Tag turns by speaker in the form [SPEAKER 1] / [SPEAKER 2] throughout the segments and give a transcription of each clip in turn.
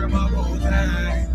[SPEAKER 1] hog my whole time.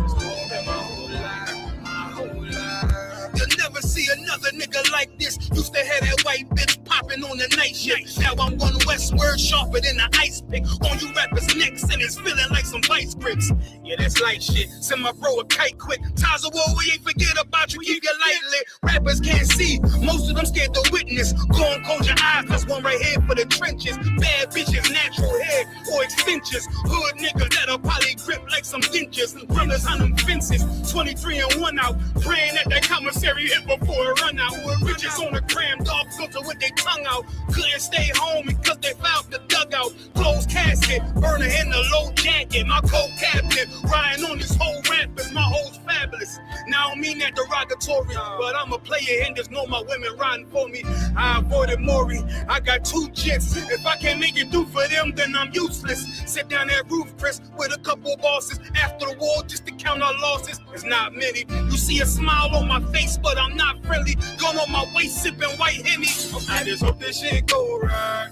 [SPEAKER 1] Smoking my whole life, my whole life. You'll never see another nigga like this. Used to have that white bitch popping on the night shift. Now I'm one westward sharper than an ice pick. On you rappers' necks and it's feeling like some vice grips. Yeah, that's light shit. Send my bro a kite quick. Taza, we ain't forget about you. Keep your light lit. Rappers can't see. Most of them scared to witness. Go and close your eyes. There's one right here for the trenches. Bad bitches, natural hair or extensions. Hood niggas that'll probably grip like some dentures. Runners on them fences. 23 and 1 out. Praying that that commissary hit before it run out. With riches on the gram, dog filter with their tongue out. Couldn't stay home because they found the dugout. Closed casket, burner in the low jacket. My co-captain, riding on this whole rappers. My hoes fabulous. Now I don't mean that derogatory, but I'm a player and there's no my women riding for me. I avoided Maury. I got 2 jets. If I can't make it through for them, then I'm useless. Sit down that roof, Chris, with a couple bosses. After the war, just to count our losses. It's not many. You see a smile on my face, but I'm not friendly. Gun on my waist, sipping white Henny. I just hope this shit go right.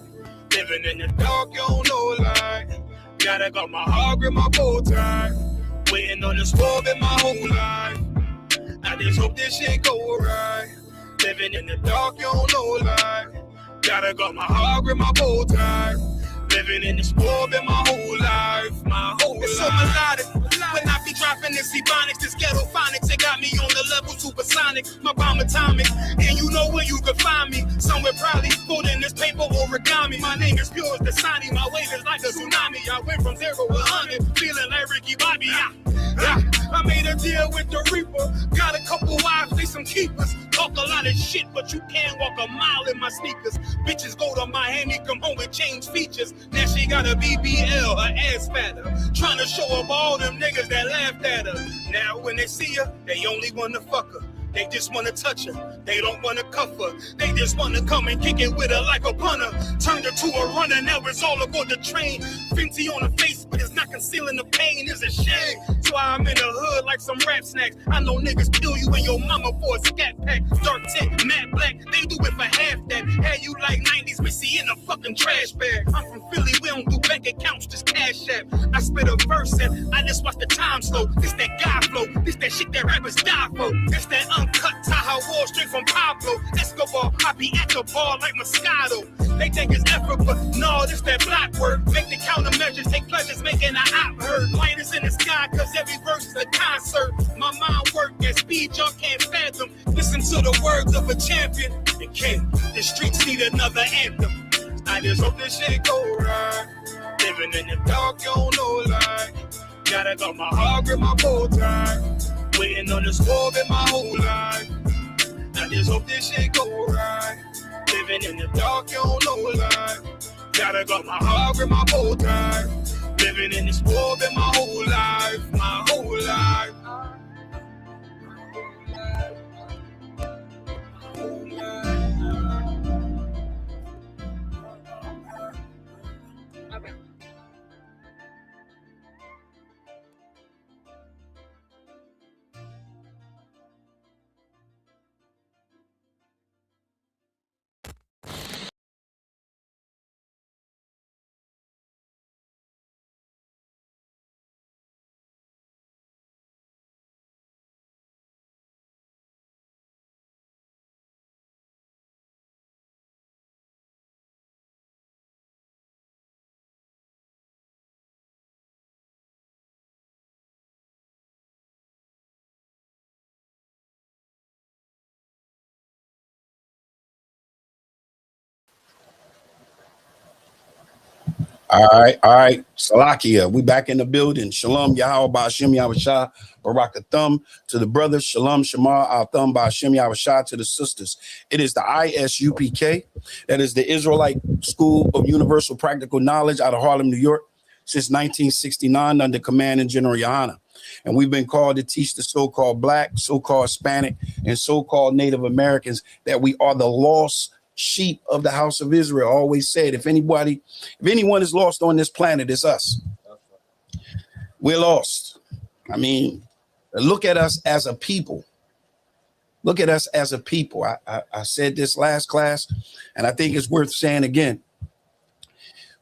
[SPEAKER 1] Living in the dark, you don't know light. Gotta got my heart grip my bow tie. Waiting on the storm in my whole life. I just hope this shit go right. Living in the dark, you don't know light. Gotta got my heart grip my bow tie. Living in the storm in my whole life. My whole life. It's so melodic. When I be dropping this ebonics, this ghetto phonics, it got me on the level supersonic. My bomb atomic, and you know where you can find me. Somewhere probably folding this paper origami. My name is pure as the Sani. My wave is like a tsunami. I went from 0 to 100, feeling like Ricky Bobby. I made a deal with the Reaper. Got a couple wives, they some keepers. Talk a lot of shit, but you can't walk a mile in my sneakers. Bitches go to Miami, come home with change features. Now she got a BBL, her ass fatter. Trying to show up all them niggas that laughed at her. Now when they see her, they only wanna fuck her. They just wanna touch her. They don't wanna cuff her. They just wanna come and kick it with her like a punter. Turned her to a runner, now it's all aboard the train. Fenty on her face, but it's not concealing the pain. It's a shame. That's why I'm in the hood like some rap snacks. I know niggas kill you and your mama for a scat pack. Dark tint, matte black, they do it for half that. Had you like 90s Missy in a fucking trash bag. I'm from Philly, we don't do bank accounts, just cash app. I spit a verse and I just watch the time slow. This that guy flow, this that shit that rappers die for. This that uncut Tahoe Wall straight from Pablo Escobar. I be at the bar like Moscato. They think it's effort, but no, this that black work. Make the countermeasures, take pleasures, making an op heard. Lighters in the sky, cause every verse is a concert. My mind work at speed y'all can't fathom. Listen to the words of a champion. And king, the streets need another anthem. I just hope this shit go right. Living in the dark, you don't know light. Gotta got my heart grip my bow tie. Waiting on the storm in my whole life. I just hope this shit go right. Living in the dark, you don't know light. Gotta got my heart grip my bow tie. Living in the storm in my whole life. My whole life.
[SPEAKER 2] All right. Salakia, we back in the building. Shalom, Yahweh Ba'ashem Yahushua, Barak Thumb to the brothers. Shalom, Shamar, Al Thumb Ba'ashem Yahushua to the sisters. It is the ISUPK, that is the Israelite School of Universal Practical Knowledge out of Harlem, New York, since 1969 under command in General Yohana. And we've been called to teach the so-called Black, so-called Hispanic, and so-called Native Americans that we are the lost sheep of the house of Israel. Always said, if anyone is lost on this planet, it's us. We're lost. I mean, look at us as a people. Look at us as a people. I said this last class, and I think it's worth saying again.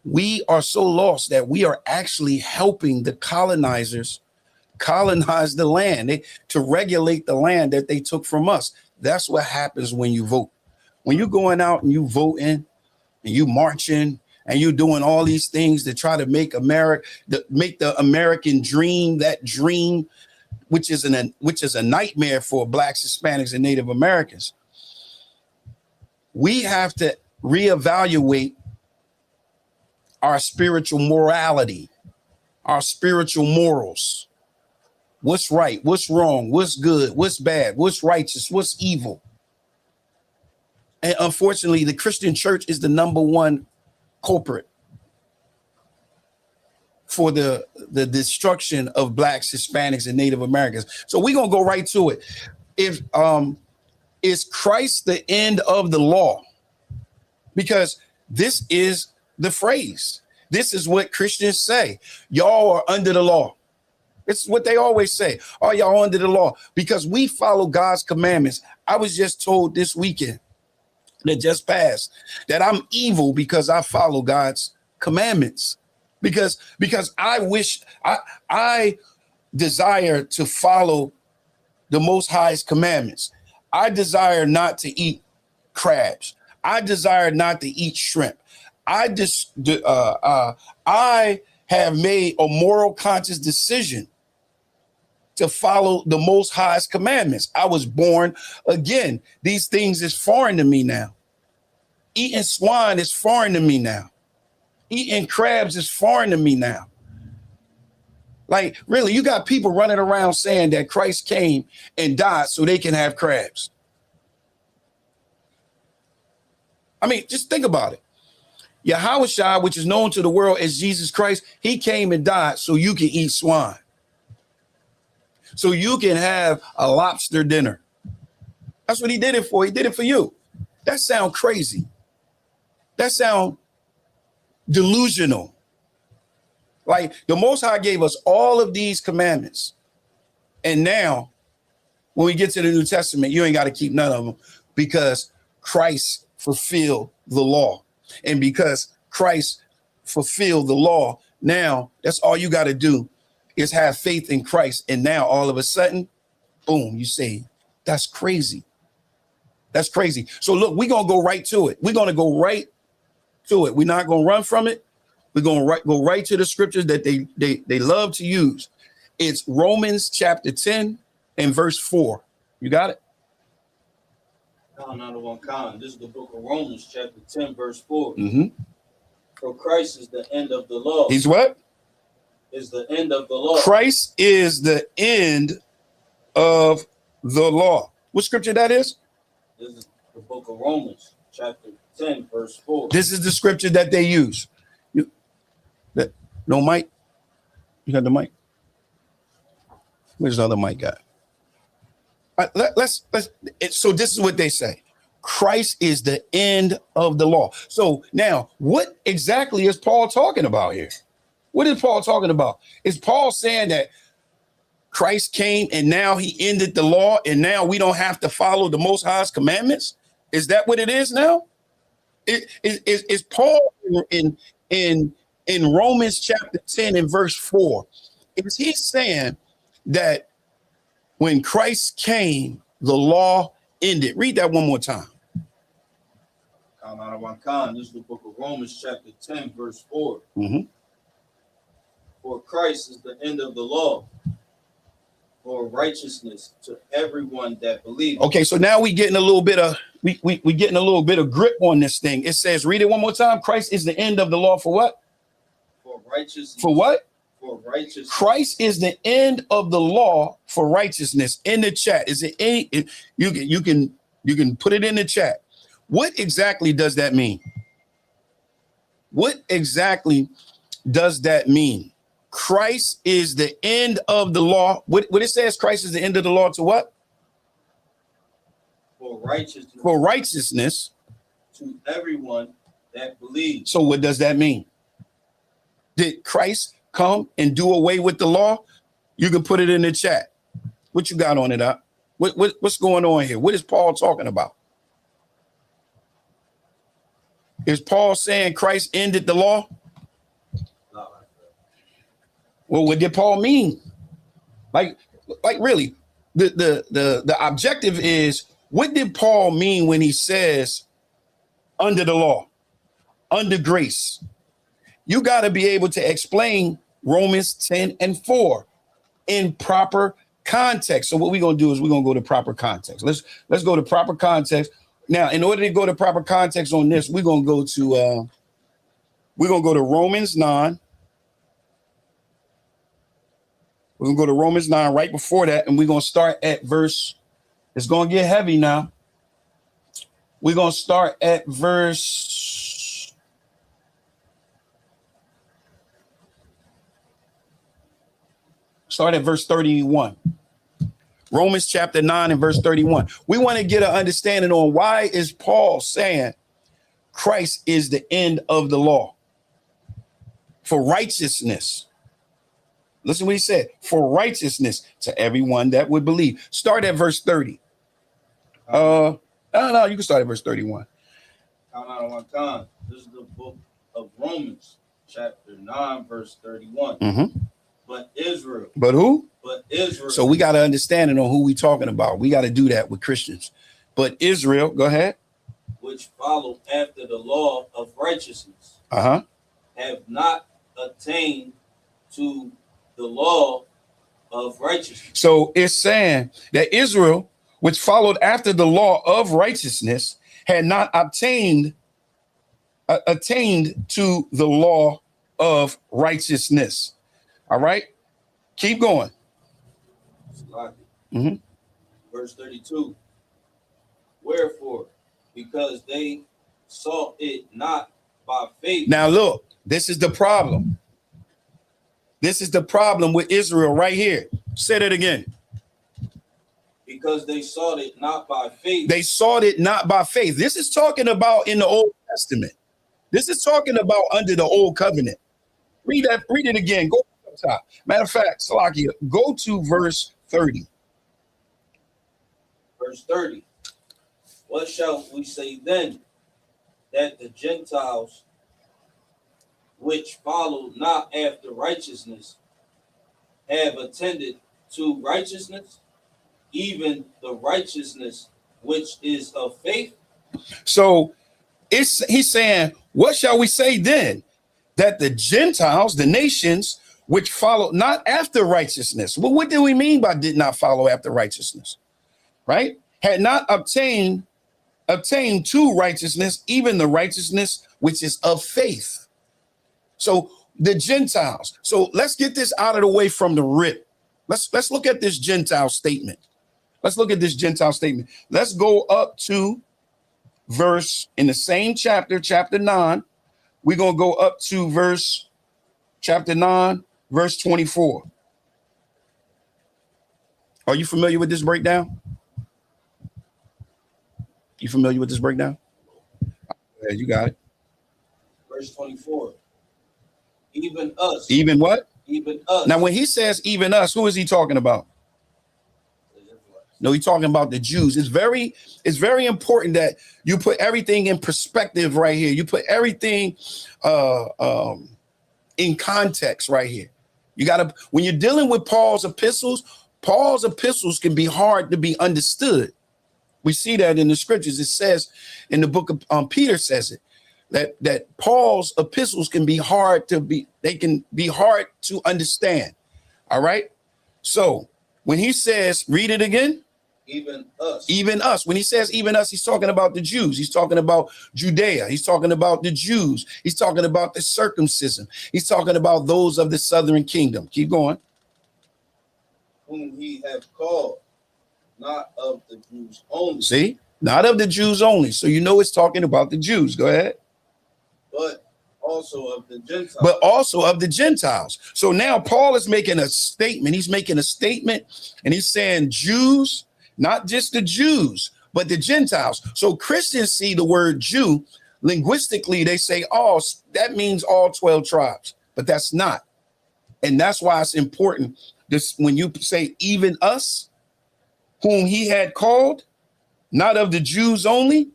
[SPEAKER 2] We are so lost that we are actually helping the colonizers colonize the land, to regulate the land that they took from us. That's what happens when you vote. When you're going out and you voting and you marching and you doing all these things to try to make America, make the American dream, that dream, which is a nightmare for Blacks, Hispanics, and Native Americans. We have to reevaluate our spiritual morality, our spiritual morals. What's right? What's wrong? What's good? What's bad? What's righteous? What's evil? And unfortunately, the Christian church is the number one culprit for the destruction of Blacks, Hispanics, and Native Americans. So we're gonna go right to it. Is Christ the end of the law? Because this is the phrase. This is what Christians say. Y'all are under the law. It's what they always say. Oh, y'all under the law, because we follow God's commandments. I was just told this weekend that just passed that I'm evil because I follow God's commandments. Because I desire to follow the Most High's commandments. I desire not to eat crabs. I desire not to eat shrimp. I have made a moral conscious decision to follow the Most High's commandments. I was born again. These things is foreign to me now. Eating swine is foreign to me now. Eating crabs is foreign to me now. Like, really, you got people running around saying that Christ came and died so they can have crabs. I mean, just think about it. Yahushua, which is known to the world as Jesus Christ, he came and died so you can eat swine. So you can have a lobster dinner. That's what he did it for. He did it for you. That sounds crazy. That sounds delusional. Like, the Most High gave us all of these commandments. And now, when we get to the New Testament, you ain't got to keep none of them, because Christ fulfilled the law. And because Christ fulfilled the law, now that's all you got to do is have faith in Christ. And now all of a sudden, boom, you say, that's crazy. That's crazy. So look, we're going to go right to it. We're going to go right to it. We're not going to run from it. We're going to go right to the scriptures that they love to use. It's Romans chapter 10 and verse 4. You got it?
[SPEAKER 3] This is the book of Romans chapter 10 verse 4.
[SPEAKER 2] Mm-hmm.
[SPEAKER 3] For Christ is the end of the law.
[SPEAKER 2] He's what?
[SPEAKER 3] Is the end of the law.
[SPEAKER 2] Christ is the end of the law. What scripture that is?
[SPEAKER 3] This is the book of Romans, chapter 10, verse 4.
[SPEAKER 2] This is the scripture that they use. No mic? You got the mic? Where's the other mic at? So this is what they say. Christ is the end of the law. So now, what exactly is Paul talking about here? What is Paul talking about? Is Paul saying that Christ came and now he ended the law and now we don't have to follow the Most High's commandments? Is that what it is now? Is Paul in Romans chapter 10 and verse 4, is he saying that when Christ came, the law ended? Read that one more time.
[SPEAKER 3] This is the book of Romans chapter 10, verse 4.
[SPEAKER 2] Mm-hmm.
[SPEAKER 3] For Christ is the end of the law, for righteousness to everyone that believes.
[SPEAKER 2] Okay, so now we getting a little bit of we getting a little bit of grip on this thing. It says, read it one more time. Christ is the end of the law for what?
[SPEAKER 3] For righteousness.
[SPEAKER 2] For what?
[SPEAKER 3] For righteousness.
[SPEAKER 2] Christ is the end of the law for righteousness. In the chat, is it any? You can put it in the chat. What exactly does that mean? What exactly does that mean? Christ is the end of the law. What it says, Christ is the end of the law to what?
[SPEAKER 3] For righteousness.
[SPEAKER 2] For righteousness.
[SPEAKER 3] To everyone that believes.
[SPEAKER 2] So what does that mean? Did Christ come and do away with the law? You can put it in the chat. What you got on it, up? What's going on here? What is Paul talking about? Is Paul saying Christ ended the law? Well, what did Paul mean? Like really, the objective is, what did Paul mean when he says under the law, under grace? You got to be able to explain Romans 10:4 in proper context. So what we're going to do is we're going to go to proper context. Let's go to proper context. Now, in order to go to proper context on this, we're going to go to Romans 9. We're going to go to Romans 9 right before that, and we're going to start at verse. It's going to get heavy now. We're going to start at verse. Start at verse 31. Romans chapter 9 and verse 31. We want to get an understanding on why is Paul saying Christ is the end of the law for righteousness. Listen what he said, for righteousness to everyone that would believe. Start at verse 30. No, you can start at verse 31.
[SPEAKER 3] Count out on one time. This is the book of Romans, chapter 9, verse 31.
[SPEAKER 2] Mm-hmm.
[SPEAKER 3] But Israel.
[SPEAKER 2] But who?
[SPEAKER 3] But Israel.
[SPEAKER 2] So we got to understand it on who we talking about. We got to do that with Christians. But Israel, go ahead.
[SPEAKER 3] Which followed after the law of righteousness.
[SPEAKER 2] Uh-huh.
[SPEAKER 3] Have not attained to the law of righteousness. So
[SPEAKER 2] it's saying that Israel, which followed after the law of righteousness, had not attained to the law of righteousness. All right, keep going. Mm-hmm.
[SPEAKER 3] Verse 32. Wherefore, because they saw it not by faith.
[SPEAKER 2] Now look, this is the problem. This is the problem with Israel right here. Say that again.
[SPEAKER 3] Because they sought it not by faith.
[SPEAKER 2] They sought it not by faith. This is talking about in the Old Testament. This is talking about under the Old Covenant. Read it again. Go up top. Matter of fact, Salakia, go to verse 30.
[SPEAKER 3] Verse 30. What shall we say then? That the Gentiles, which followed not after righteousness, have attended to righteousness, even the righteousness which is of faith.
[SPEAKER 2] So he's saying, what shall we say then? That the Gentiles, the nations, which followed not after righteousness. Well, what do we mean by did not follow after righteousness? Right? Had not obtained to righteousness, even the righteousness which is of faith. So the Gentiles. So let's get this out of the way from the rip. Let's look at this Gentile statement. Let's look at this Gentile statement. Let's go up to verse in the same chapter, chapter 9. We're going to go up to verse chapter 9, verse 24. Are you familiar with this breakdown? You familiar with this breakdown? Yeah, you got it.
[SPEAKER 3] Verse 24. Even us.
[SPEAKER 2] Even what?
[SPEAKER 3] Even us.
[SPEAKER 2] Now, when he says even us, who is he talking about? No, he's talking about the Jews. It's very important that you put everything in perspective right here. You put everything in context right here. You got to, when you're dealing with Paul's epistles can be hard to be understood. We see that in the scriptures. It says in the book of Peter says it, that Paul's epistles can be hard to understand. All right. So when he says, read it again.
[SPEAKER 3] Even us.
[SPEAKER 2] Even us. When he says even us, he's talking about the Jews. He's talking about Judea. He's talking about the Jews. He's talking about the circumcision. He's talking about those of the southern kingdom. Keep going.
[SPEAKER 3] Whom he have called, not of the Jews only.
[SPEAKER 2] See, not of the Jews only. So you know it's talking about the Jews. Go ahead.
[SPEAKER 3] But also of the Gentiles.
[SPEAKER 2] But also of the Gentiles. So now Paul is making a statement. He's making a statement and he's saying Jews, not just the Jews, but the Gentiles. So Christians see the word Jew. Linguistically, they say, oh, that means all 12 tribes, but that's not. And that's why it's important. This, when you say even us, whom he had called, not of the Jews only,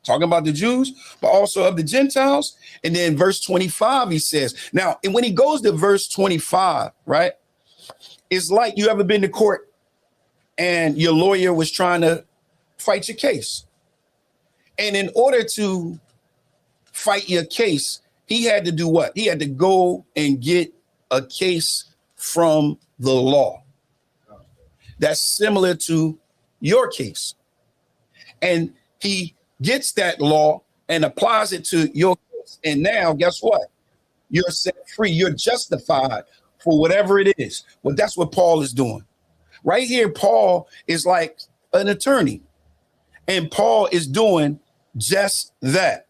[SPEAKER 2] talking about the Jews, but also of the Gentiles. And then verse 25, he says, now, and when he goes to verse 25, right, it's like you ever been to court and your lawyer was trying to fight your case. And in order to fight your case, he had to do what? He had to go and get a case from the law that's similar to your case. And he gets that law and applies it to your case. And now, guess what? You're set free. You're justified for whatever it is. Well, that's what Paul is doing. Right here, Paul is like an attorney. And Paul is doing just that.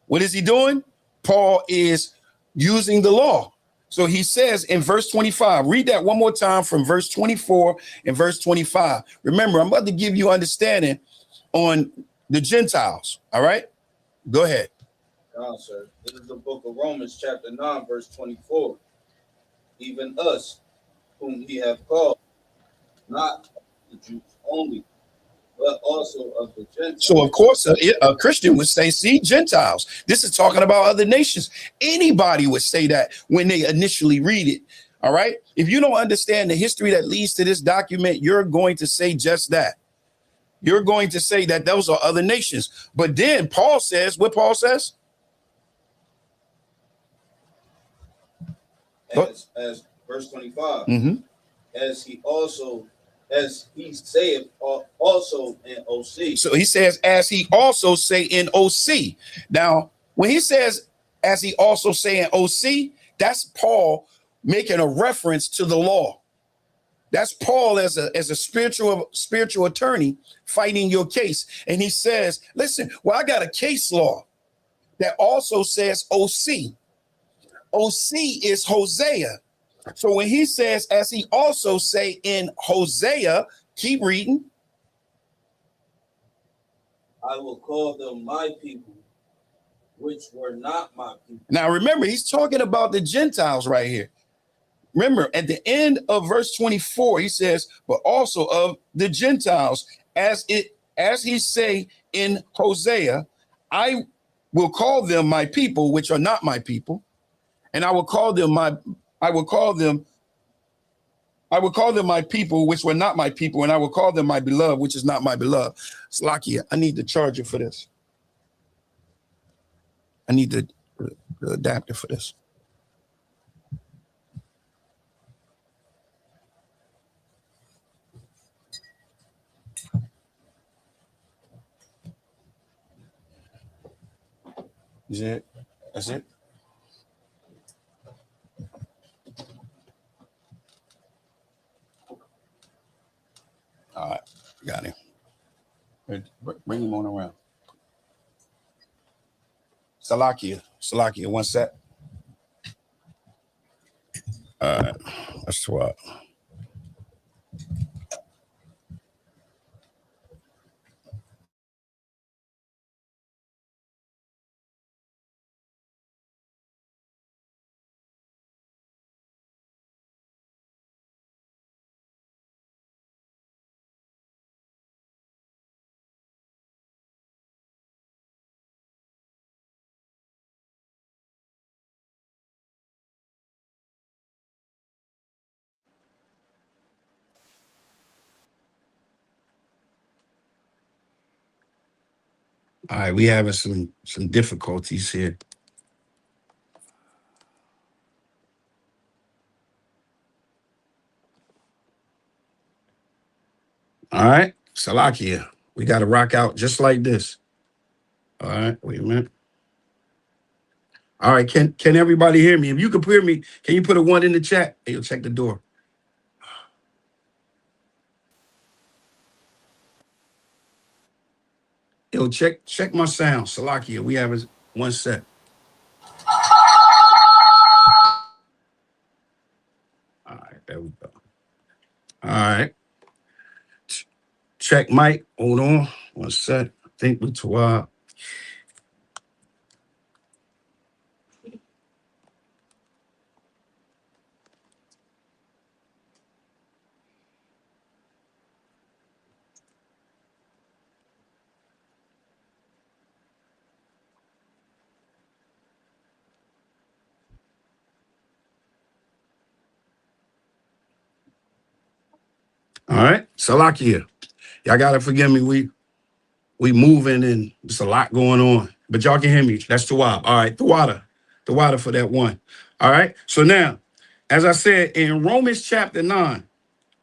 [SPEAKER 2] What is he doing? Paul is using the law. So he says in verse 25, read that one more time from verse 24 and verse 25. Remember, I'm about to give you understanding on the Gentiles. All right, go ahead.
[SPEAKER 3] Sir. This is the book of Romans, chapter 9, verse 24. Even us, whom he hath called, not the Jews only, but also of the Gentiles.
[SPEAKER 2] So, of course, a Christian would say, see, Gentiles. This is talking about other nations. Anybody would say that when they initially read it. All right. If you don't understand the history that leads to this document, you're going to say just that. You're going to say that those are other nations. But then Paul says what Paul says.
[SPEAKER 3] As verse 25, as he saith also in OC.
[SPEAKER 2] So he says, as he also say in OC. Now, when he says, as he also say in OC, that's Paul making a reference to the law. That's Paul as a spiritual attorney fighting your case. And he says, listen, well, I got a case law that also says OC. OC is Hosea. So when he says, as he also say in Hosea, keep reading.
[SPEAKER 3] I will call them my people, which were not my people.
[SPEAKER 2] Now, remember, he's talking about the Gentiles right here. Remember, at the end of verse 24, he says, but also of the Gentiles, as he say in Hosea, I will call them my people, which are not my people. And I will call them my people, which were not my people, and I will call them my beloved, which is not my beloved. Slakia, I need the charger for this. I need the adapter for this. Is it? That's it? All right, got him. Bring him on around. Salakia, one sec. All right, let's swap. All right, we having some difficulties here. All right, Salakia, we got to rock out just like this. All right, wait a minute. All right, can everybody hear me? If you can hear me, can you put a 1 in the chat? Hey, you'll check the door. Yo, check my sound. Salakia, we have 1 set. All right, there we go. All right. Check mic. Hold on. 1 sec. I think we Tawab. All right. Salakia. Y'all gotta forgive me. We moving and there's a lot going on. But y'all can hear me. That's Tawab. All right, the water. The water for that one. All right. So now, as I said in Romans chapter 9,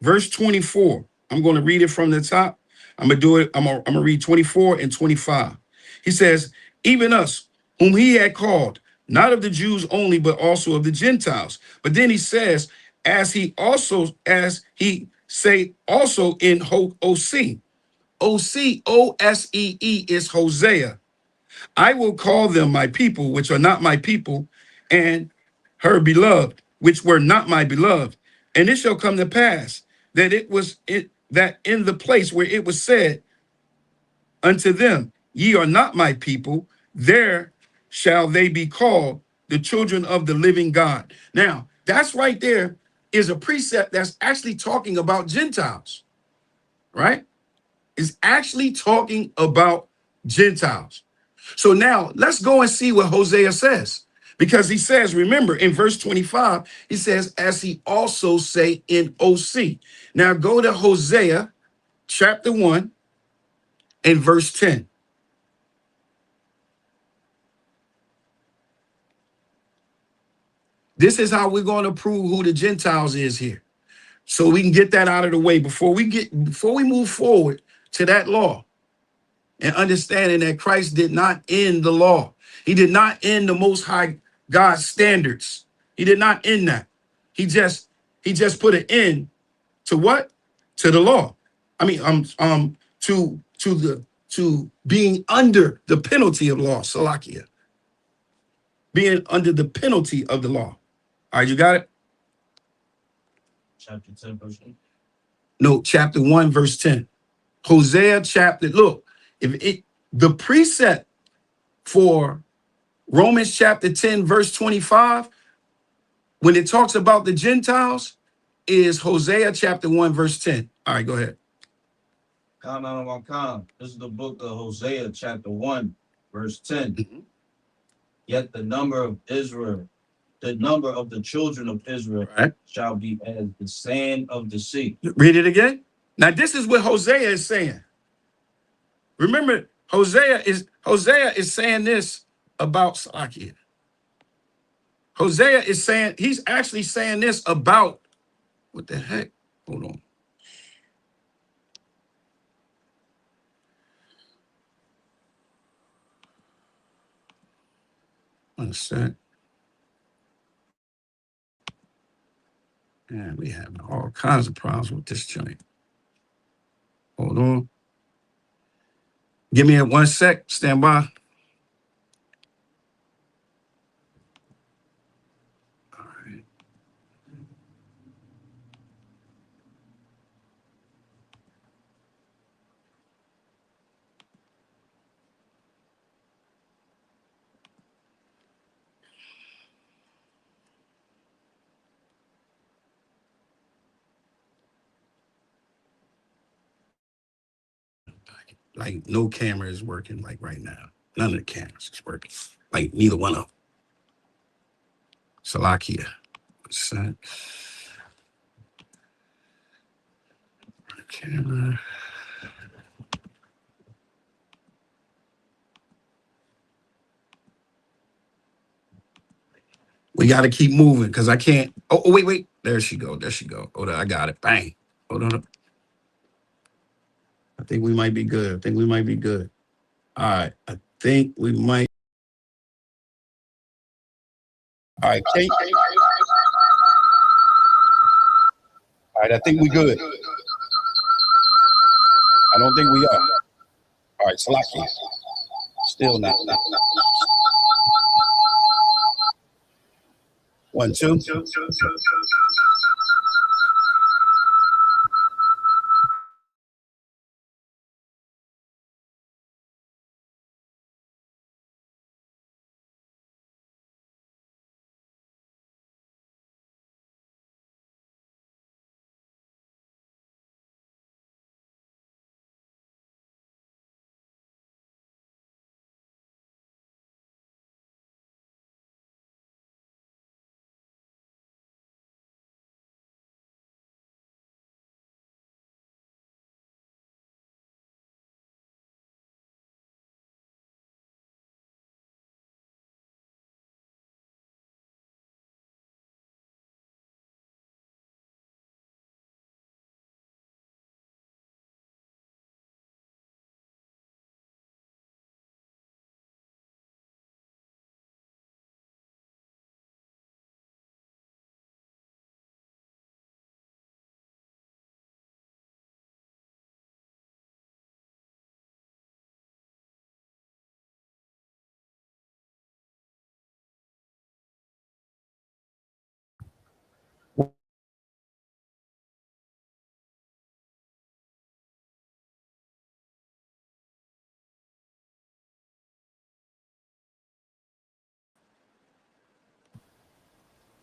[SPEAKER 2] verse 24, I'm going to read it from the top. I'm gonna do it. I'm gonna read 24 and 25. He says, even us, whom he had called, not of the Jews only, but also of the Gentiles. But then he says, as he say also in OC. OSEE is Hosea. I will call them my people, which are not my people, and her beloved, which were not my beloved. And it shall come to pass that that in the place where it was said unto them, ye are not my people, there shall they be called the children of the living God. Now, that's right there is a precept that's actually talking about Gentiles, right? Is actually talking about Gentiles. So now let's go and see what Hosea says. Because he says, remember in verse 25, he says, as he also say in OC. Now go to Hosea chapter 1 and verse 10. This is how we're going to prove who the Gentiles is here. So we can get that out of the way before we move forward to that law. And understanding that Christ did not end the law. He did not end the Most High God's standards. He did not end that. He just put an end to what? To the law. I mean, to being under the penalty of law, Salakia. Being under the penalty of the law. All right, you got it?
[SPEAKER 3] Chapter 10, verse 1.
[SPEAKER 2] No, chapter 1, verse 10. Hosea chapter, look, the precept for Romans chapter 10, verse 25, when it talks about the Gentiles, is Hosea chapter 1, verse 10. All right, go ahead.
[SPEAKER 3] This is the book of Hosea, chapter 1, verse 10.
[SPEAKER 2] Mhm.
[SPEAKER 3] Yet the number of the children of Israel
[SPEAKER 2] All right.
[SPEAKER 3] shall be as the sand of the sea.
[SPEAKER 2] Read it again. Now, this is what Hosea is saying. Remember, Hosea is saying this about Salakia. Hosea is saying, he's actually saying this about, what the heck? Hold on. One sec. Man, we having all kinds of problems with this joint. Hold on. Give me a 1 sec. Stand by. All right. Like no camera is working like right now. None of the cameras is working. Like neither one of them. Salakia. Set. Camera. We got to keep moving because I can't. Oh, wait. There she go. Hold on. I got it. Bang. Hold on. I think we might be good. All right. I think we might. All right. All right. I think we good. I don't think we are. All right. Salakia. Still not. 1, 2.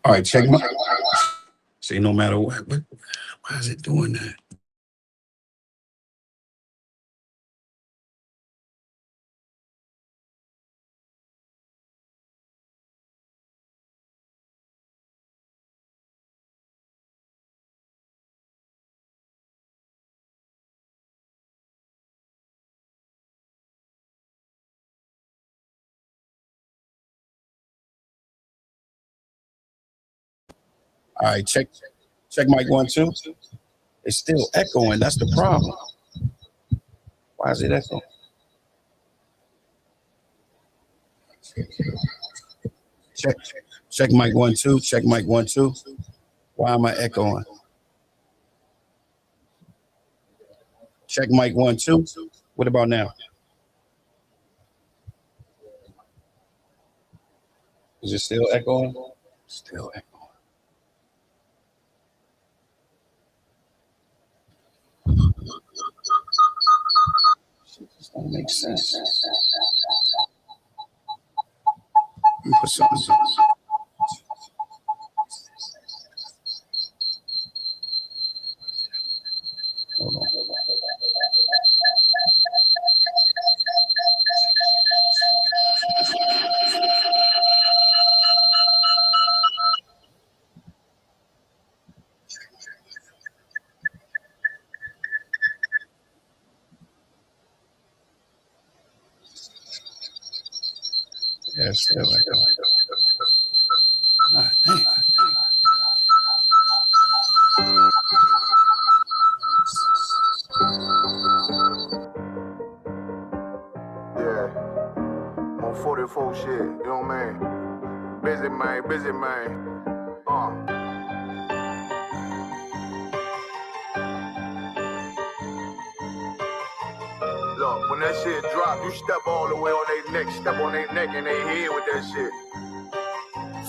[SPEAKER 2] All right, check my. See, no matter what, why is it doing that? All right, check mic 1, 2. It's still echoing. That's the problem. Why is it echoing? Check mic 1, 2. Check mic 1, 2. Why am I echoing? Check mic 1, 2. What about now? Is it still echoing? Still echoing. This don't make sense. Let me put something. Hold on. Yeah, still echoing. All right, dang.
[SPEAKER 4] Yeah, on 44 shit, you know what I mean? Busy man. Look, when that shit drop, you step all the way on their neck, step on their neck and they head with that shit.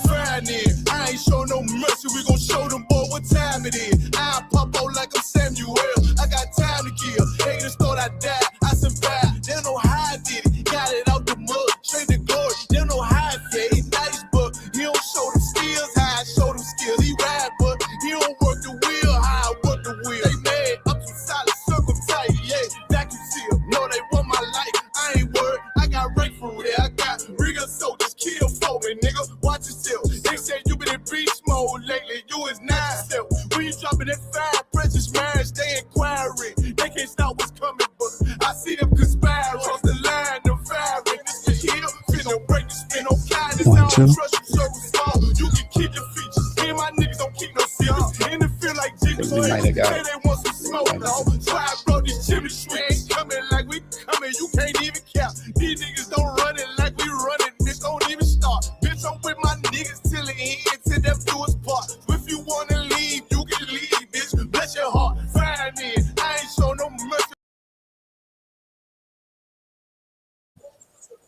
[SPEAKER 1] Friday, I ain't show no mercy. We gon' show them boy what time it is. I pop out like I'm Samuel. I got time to kill. Haters thought I died. I survived. They don't know how I did it. Got it out the mud. Straight to glory. They don't know how I feel. He nice, but he don't show them skills. How I show them skills. He ride, but he don't work the wheel. How I work the wheel. They mad. Up to solid. Circle tight. Yeah. Vacuum seal. No, they want my life. I ain't worried. I got rank for real. I got real soldiers. Kill for me, nigga. Watch yourself. They say you been in beast mode lately. You is not yourself. When you dropping that fire, precious marriage, they inquiring. They can't stop what's coming, but I see them conspiring. Cross the line, them firing. This is here. Finna break the spin on kindness. I don't trust you, so small. You can keep your features. Me and my niggas don't keep no secrets. In the feel like Jiggy Boy. Say they want some smoke, dog. So I brought this chimney sweet. Ain't coming like we coming. You can't even count. These niggas don't run it like we run it. Bitch, don't even start. Bitch, I'm with my niggas till the end, till them do us part. If you wanna leave, you can leave, bitch. Bless your heart. Fine then. I ain't show no mercy.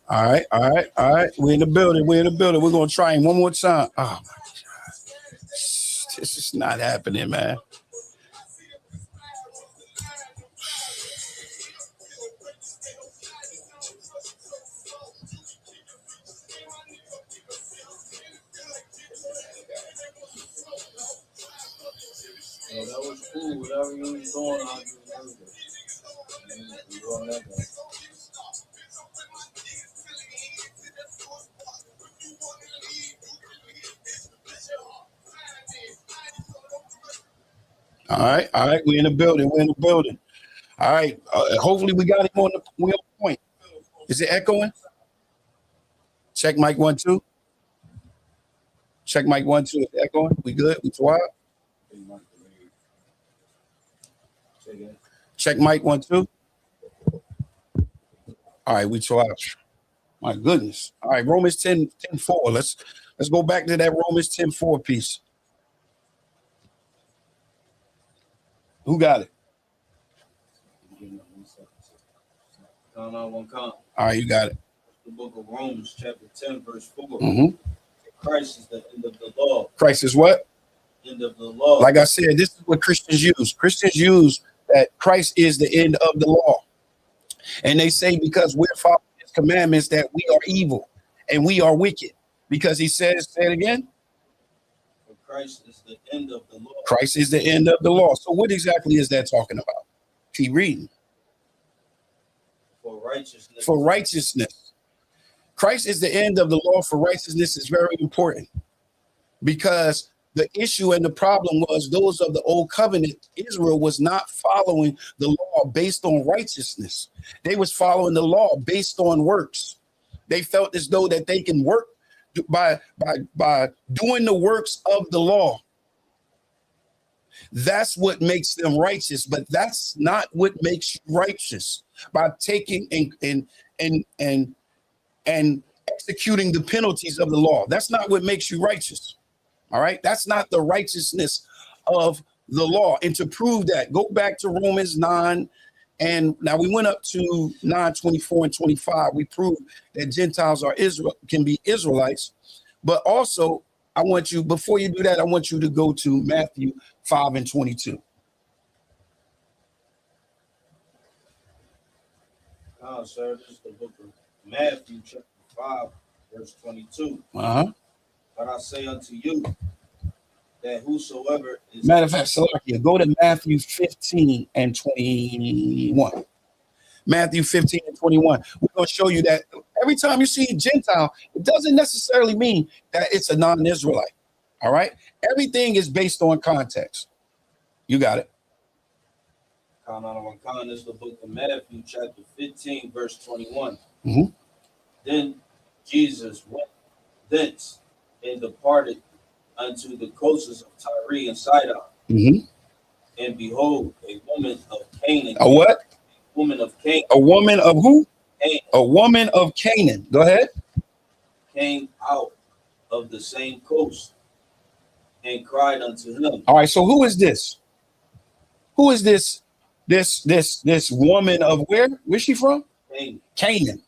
[SPEAKER 2] All right. We're in the building. We're gonna try him one more time. Oh my God. This is not happening, man.
[SPEAKER 3] So that was cool. Whatever you was doing, I was doing that.
[SPEAKER 2] All right. We're in the building. All right. Hopefully we got him on the point. Is it echoing? Check mic 1, 2. Check mic 1, 2. Is it echoing? We good? We quiet? Check mic 1, 2. All right, we quiet. My goodness. All right, Romans 10:4. Let's go back to that Romans 10:4 piece. Who got it?
[SPEAKER 3] All
[SPEAKER 2] right, you got it.
[SPEAKER 3] The book of Romans, chapter 10, verse 4.
[SPEAKER 2] Mm-hmm.
[SPEAKER 3] Christ is the end of the law.
[SPEAKER 2] Christ is what?
[SPEAKER 3] End of the law.
[SPEAKER 2] Like I said, this is what Christians use. Christians use that Christ is the end of the law. And they say because we're following his commandments that we are evil and we are wicked. Because he says, say it again.
[SPEAKER 3] Christ is the end of the law.
[SPEAKER 2] Christ is the end of the law. So what exactly is that talking about? Keep reading.
[SPEAKER 3] For righteousness.
[SPEAKER 2] For righteousness. Christ is the end of the law for righteousness is very important, because the issue and the problem was those of the old covenant, Israel was not following the law based on righteousness. They was following the law based on works. They felt as though that they can work by doing the works of the law. That's what makes them righteous, but that's not what makes you righteous. By taking and executing the penalties of the law. That's not what makes you righteous. All right. That's not the righteousness of the law. And to prove that, go back to Romans 9. And now we went up to 9:24 and 25. We proved that Gentiles are can be Israelites. But also, I want you, before you do that, I want you to go to Matthew 5 and 22.
[SPEAKER 3] Sir, this is the book of Matthew, chapter 5, verse 22.
[SPEAKER 2] Uh-huh.
[SPEAKER 3] But I say unto you that whosoever is...
[SPEAKER 2] Matter of fact, Salakia, go to Matthew 15 and 21. Matthew 15 and 21. We're going to show you that every time you see Gentile, it doesn't necessarily mean that it's a non-Israelite. All right? Everything is based on context. You got it.
[SPEAKER 3] This is the book of Matthew, chapter 15, verse 21.
[SPEAKER 2] Mm-hmm.
[SPEAKER 3] Then Jesus went thence and departed unto the coasts of Tyre and Sidon.
[SPEAKER 2] Mm-hmm.
[SPEAKER 3] And behold, a woman of Canaan.
[SPEAKER 2] A what?
[SPEAKER 3] A woman of Canaan.
[SPEAKER 2] A woman of who?
[SPEAKER 3] Canaan.
[SPEAKER 2] A woman of Canaan. Go ahead.
[SPEAKER 3] Came out of the same coast and cried unto him.
[SPEAKER 2] All right. So who is this? Who is this? This woman of where? Where's she from?
[SPEAKER 3] Canaan.
[SPEAKER 2] Canaan.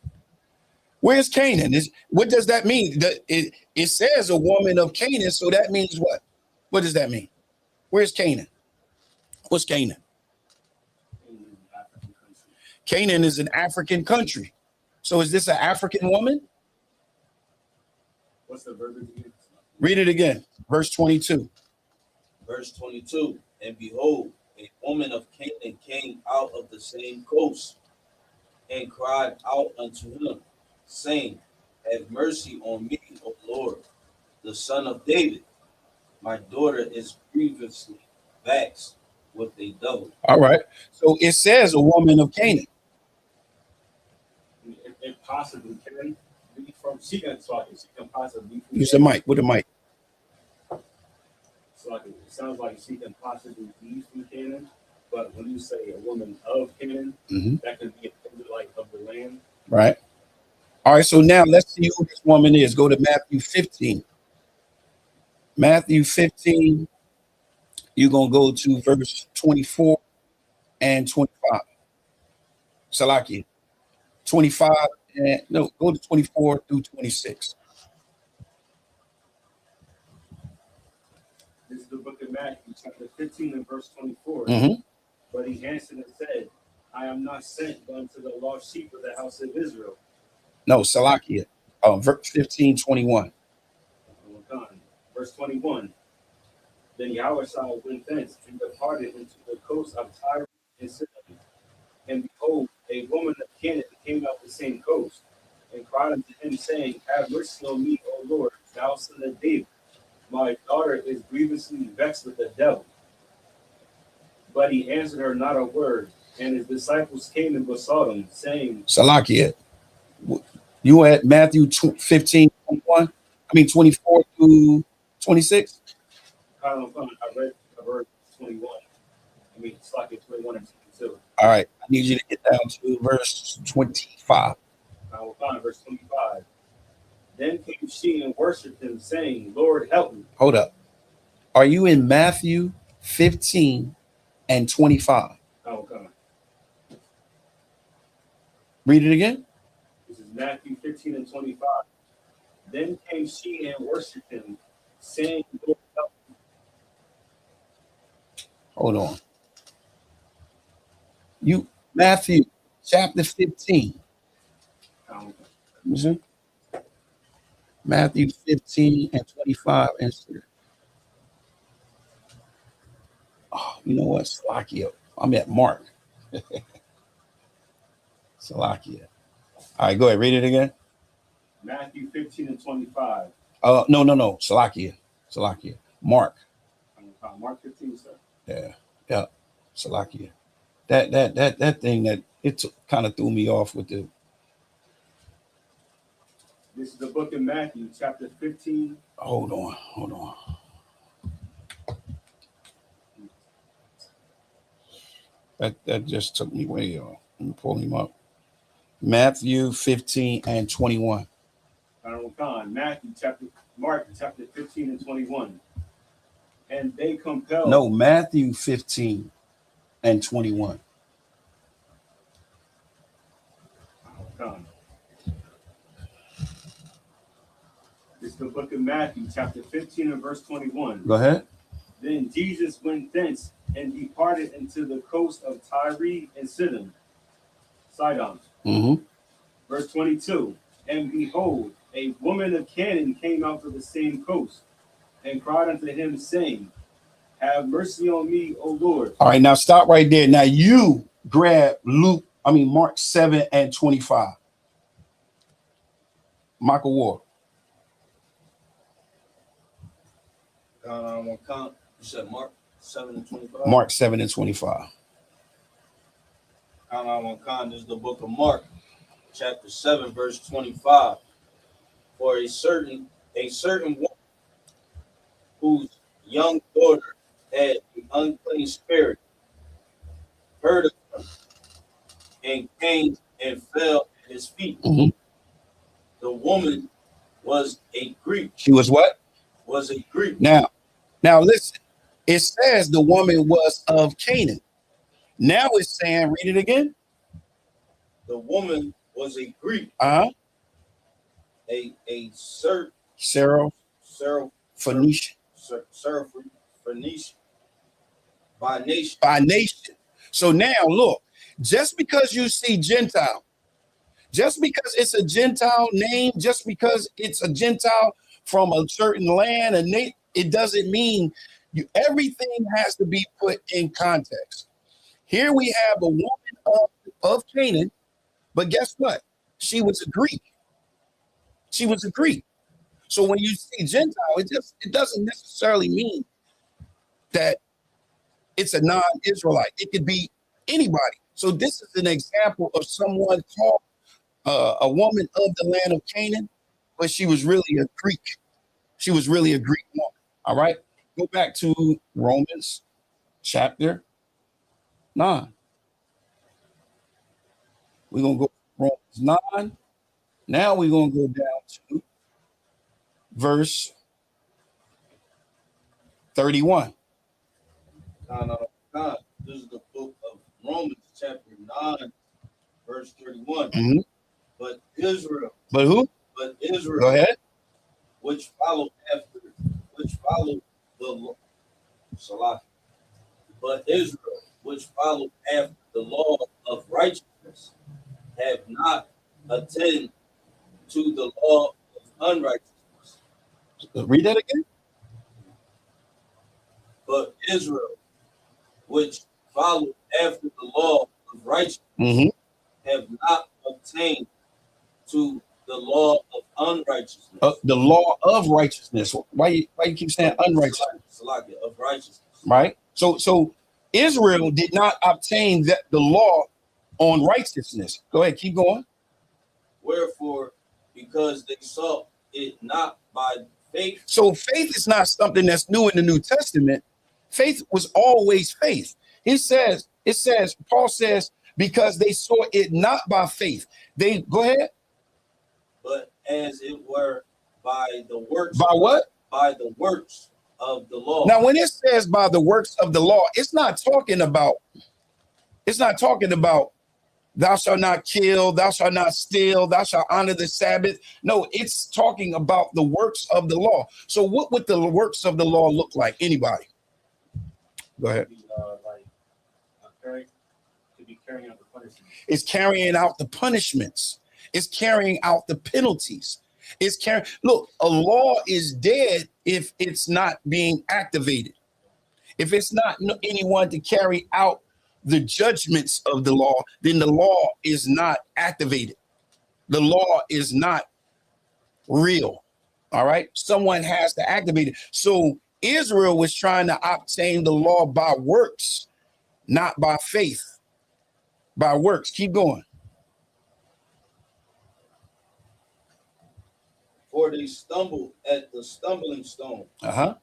[SPEAKER 2] Where's Canaan? What does that mean? It says a woman of Canaan, so that means what? What does that mean? Where's Canaan? What's Canaan? Canaan is an African country. So is this an African woman?
[SPEAKER 5] What's the verbiage again?
[SPEAKER 2] Read it again. Verse 22.
[SPEAKER 3] Verse 22. And behold, a woman of Canaan came out of the same coast and cried out unto him, saying, have mercy on me, O Lord, the son of David. My daughter is grievously vexed with a devil.
[SPEAKER 2] All right. So it says a woman of Canaan.
[SPEAKER 5] It possibly can be from, she can possibly be from.
[SPEAKER 2] Use the mic. With the mic.
[SPEAKER 5] So it sounds like she can possibly be from Canaan, but when you say a woman of Canaan, that could be a like of the land.
[SPEAKER 2] Right. All right. So now let's see who this woman is. Go to Matthew 15. Matthew 15. You're going to go to verse 24 and 25. Salaki. 25 and no, go to 24 through 26.
[SPEAKER 5] This is the book of Matthew, chapter 15 and verse 24.
[SPEAKER 2] Mm-hmm.
[SPEAKER 5] But he answered and said, I am not sent but unto the lost sheep of the house of Israel.
[SPEAKER 2] No, Salakia. Verse 15, 21.
[SPEAKER 5] Verse 21. Then Yahushua went thence and departed into the coast of Tyre and Sidon. And behold, a woman of Canaan came out the same coast and cried unto him, saying, have mercy on me, O Lord, thou son of David. My daughter is grievously vexed with the devil. But he answered her not a word. And his disciples came and besought him, saying,
[SPEAKER 2] Salakia. You at Matthew 15, 21? 24 through 26?
[SPEAKER 5] I read verse 21. It's like 21 and 22.
[SPEAKER 2] All right. I need you to get down to verse 25.
[SPEAKER 5] I will find verse 25. Then came she and worshipped him, saying, Lord, help me.
[SPEAKER 2] Hold up. Are you in Matthew 15 and 25?
[SPEAKER 5] I will come.
[SPEAKER 2] Read it again.
[SPEAKER 5] This is Matthew 15 and 25. Then came she and worshipped him, saying, Lord, help me.
[SPEAKER 2] Hold on. You Matthew chapter 15. Mm-hmm. Matthew 15 and 25. Answer. Oh, you know what? Salakia. I'm at Mark. Salakia. All right, go ahead. Read it again.
[SPEAKER 5] Matthew 15 and 25.
[SPEAKER 2] No. Salakia. Mark.
[SPEAKER 5] Mark 15, sir.
[SPEAKER 2] Yeah. Salakia. That thing that it kind of threw me off with the.
[SPEAKER 5] This is the book of Matthew, chapter 15.
[SPEAKER 2] Hold on. That just took me way off. Let me pull him up. Matthew 15 and 21.
[SPEAKER 5] Mark chapter 15 and 21. And they compelled.
[SPEAKER 2] No, Matthew 15 and 21.
[SPEAKER 5] This is the book of Matthew, chapter 15 and verse 21.
[SPEAKER 2] Go ahead.
[SPEAKER 5] Then Jesus went thence and departed into the coast of Tyre and Sidon.
[SPEAKER 2] Mm-hmm.
[SPEAKER 5] Verse 22. And behold, a woman of Canaan came out to the same coast and cried unto him, saying, have mercy on me, O Lord.
[SPEAKER 2] All right, now stop right there. Now you grab Mark 7 and 25. Michael Ward.
[SPEAKER 3] You said Mark 7 and 25?
[SPEAKER 2] Mark 7 and 25.
[SPEAKER 3] This is the book of Mark, chapter 7, verse 25. For a certain woman whose young daughter had an unclean spirit heard of him and came and fell at his feet.
[SPEAKER 2] Mm-hmm.
[SPEAKER 3] The woman was a Greek.
[SPEAKER 2] She was what?
[SPEAKER 3] Was a Greek.
[SPEAKER 2] Now listen. It says the woman was of Canaan. Now it's saying, read it again.
[SPEAKER 3] The woman was a Greek.
[SPEAKER 2] Uh-huh.
[SPEAKER 3] A
[SPEAKER 2] Phoenician.
[SPEAKER 3] By nation.
[SPEAKER 2] By nation. So now look, just because you see Gentile, just because it's a Gentile name, just because it's a Gentile from a certain land, it doesn't mean everything has to be put in context. Here we have a woman of Canaan, but guess what? She was a Greek. So when you see Gentile, it doesn't necessarily mean that it's a non-Israelite. It could be anybody. So this is an example of someone called a woman of the land of Canaan, but she was really a Greek. She was really a Greek woman. All right. Go back to Romans chapter 9. We're going to go Romans 9. Now we're going to go down to verse 31.
[SPEAKER 3] This is the book of Romans, chapter 9, verse 31.
[SPEAKER 2] Mm-hmm.
[SPEAKER 3] But Israel.
[SPEAKER 2] But who?
[SPEAKER 3] But Israel.
[SPEAKER 2] Go ahead.
[SPEAKER 3] Which followed the law. But Israel, which followed after the law of righteousness, have not attained to the law of unrighteousness.
[SPEAKER 2] Read that again.
[SPEAKER 3] But Israel, which followed after the law of righteousness,
[SPEAKER 2] Mm-hmm.
[SPEAKER 3] have not obtained to the law of unrighteousness.
[SPEAKER 2] The law of righteousness. Why you keep saying unrighteousness?
[SPEAKER 3] Of righteousness.
[SPEAKER 2] Right. So Israel did not obtain the law on righteousness. Go ahead, keep going.
[SPEAKER 3] Wherefore, because they saw it not by faith.
[SPEAKER 2] So faith is not something that's new in the New Testament. Faith was always faith. Paul says, because they saw it not by faith. They go ahead.
[SPEAKER 3] But as it were by the works.
[SPEAKER 2] By what?
[SPEAKER 3] By the works of the law.
[SPEAKER 2] Now, when it says by the works of the law, it's not talking about thou shalt not kill, thou shalt not steal, thou shalt honor the Sabbath. No, it's talking about the works of the law. So what would the works of the law look like? Anybody? Go ahead.
[SPEAKER 5] Carrying out the punishments.
[SPEAKER 2] It's carrying out the punishments. It's carrying out the penalties. Look, a law is dead if it's not being activated. If it's not anyone to carry out the judgments of the law, then the law is not activated. The law is not real. All right. Someone has to activate it. So Israel was trying to obtain the law by works, not by faith. By works. Keep going.
[SPEAKER 3] For they stumbled at the stumbling stone,
[SPEAKER 2] Uh-huh.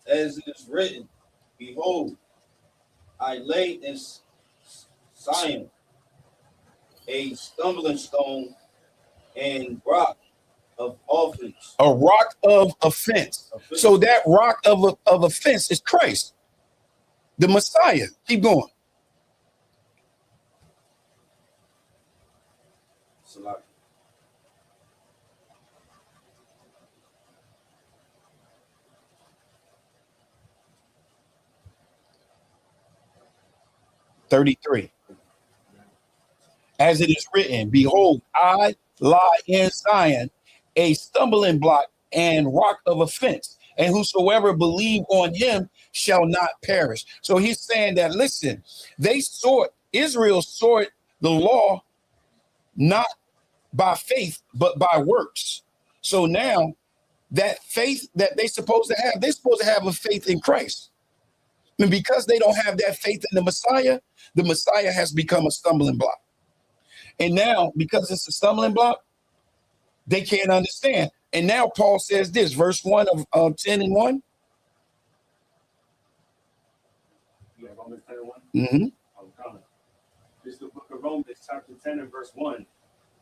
[SPEAKER 3] as it is written, behold, I laid in Zion a stumbling stone and rock of offense.
[SPEAKER 2] A rock of offense. So that rock of offense is Christ, the Messiah. Keep going.
[SPEAKER 3] Salaki.
[SPEAKER 2] (33) As it is written, behold, I lie in Zion a stumbling block and rock of offense, and whosoever believe on him shall not perish. So he's saying that, listen, Israel sought the law not by faith, but by works. So now that faith that they're supposed to have a faith in Christ. And because they don't have that faith in the Messiah has become a stumbling block. And now, because it's a stumbling block, they can't understand. And now Paul says this, verse 1 of 10 and 1.
[SPEAKER 5] Yeah, Romans 10 and 1.
[SPEAKER 2] Mm-hmm.
[SPEAKER 5] This is the book of Romans, chapter 10 and verse 1.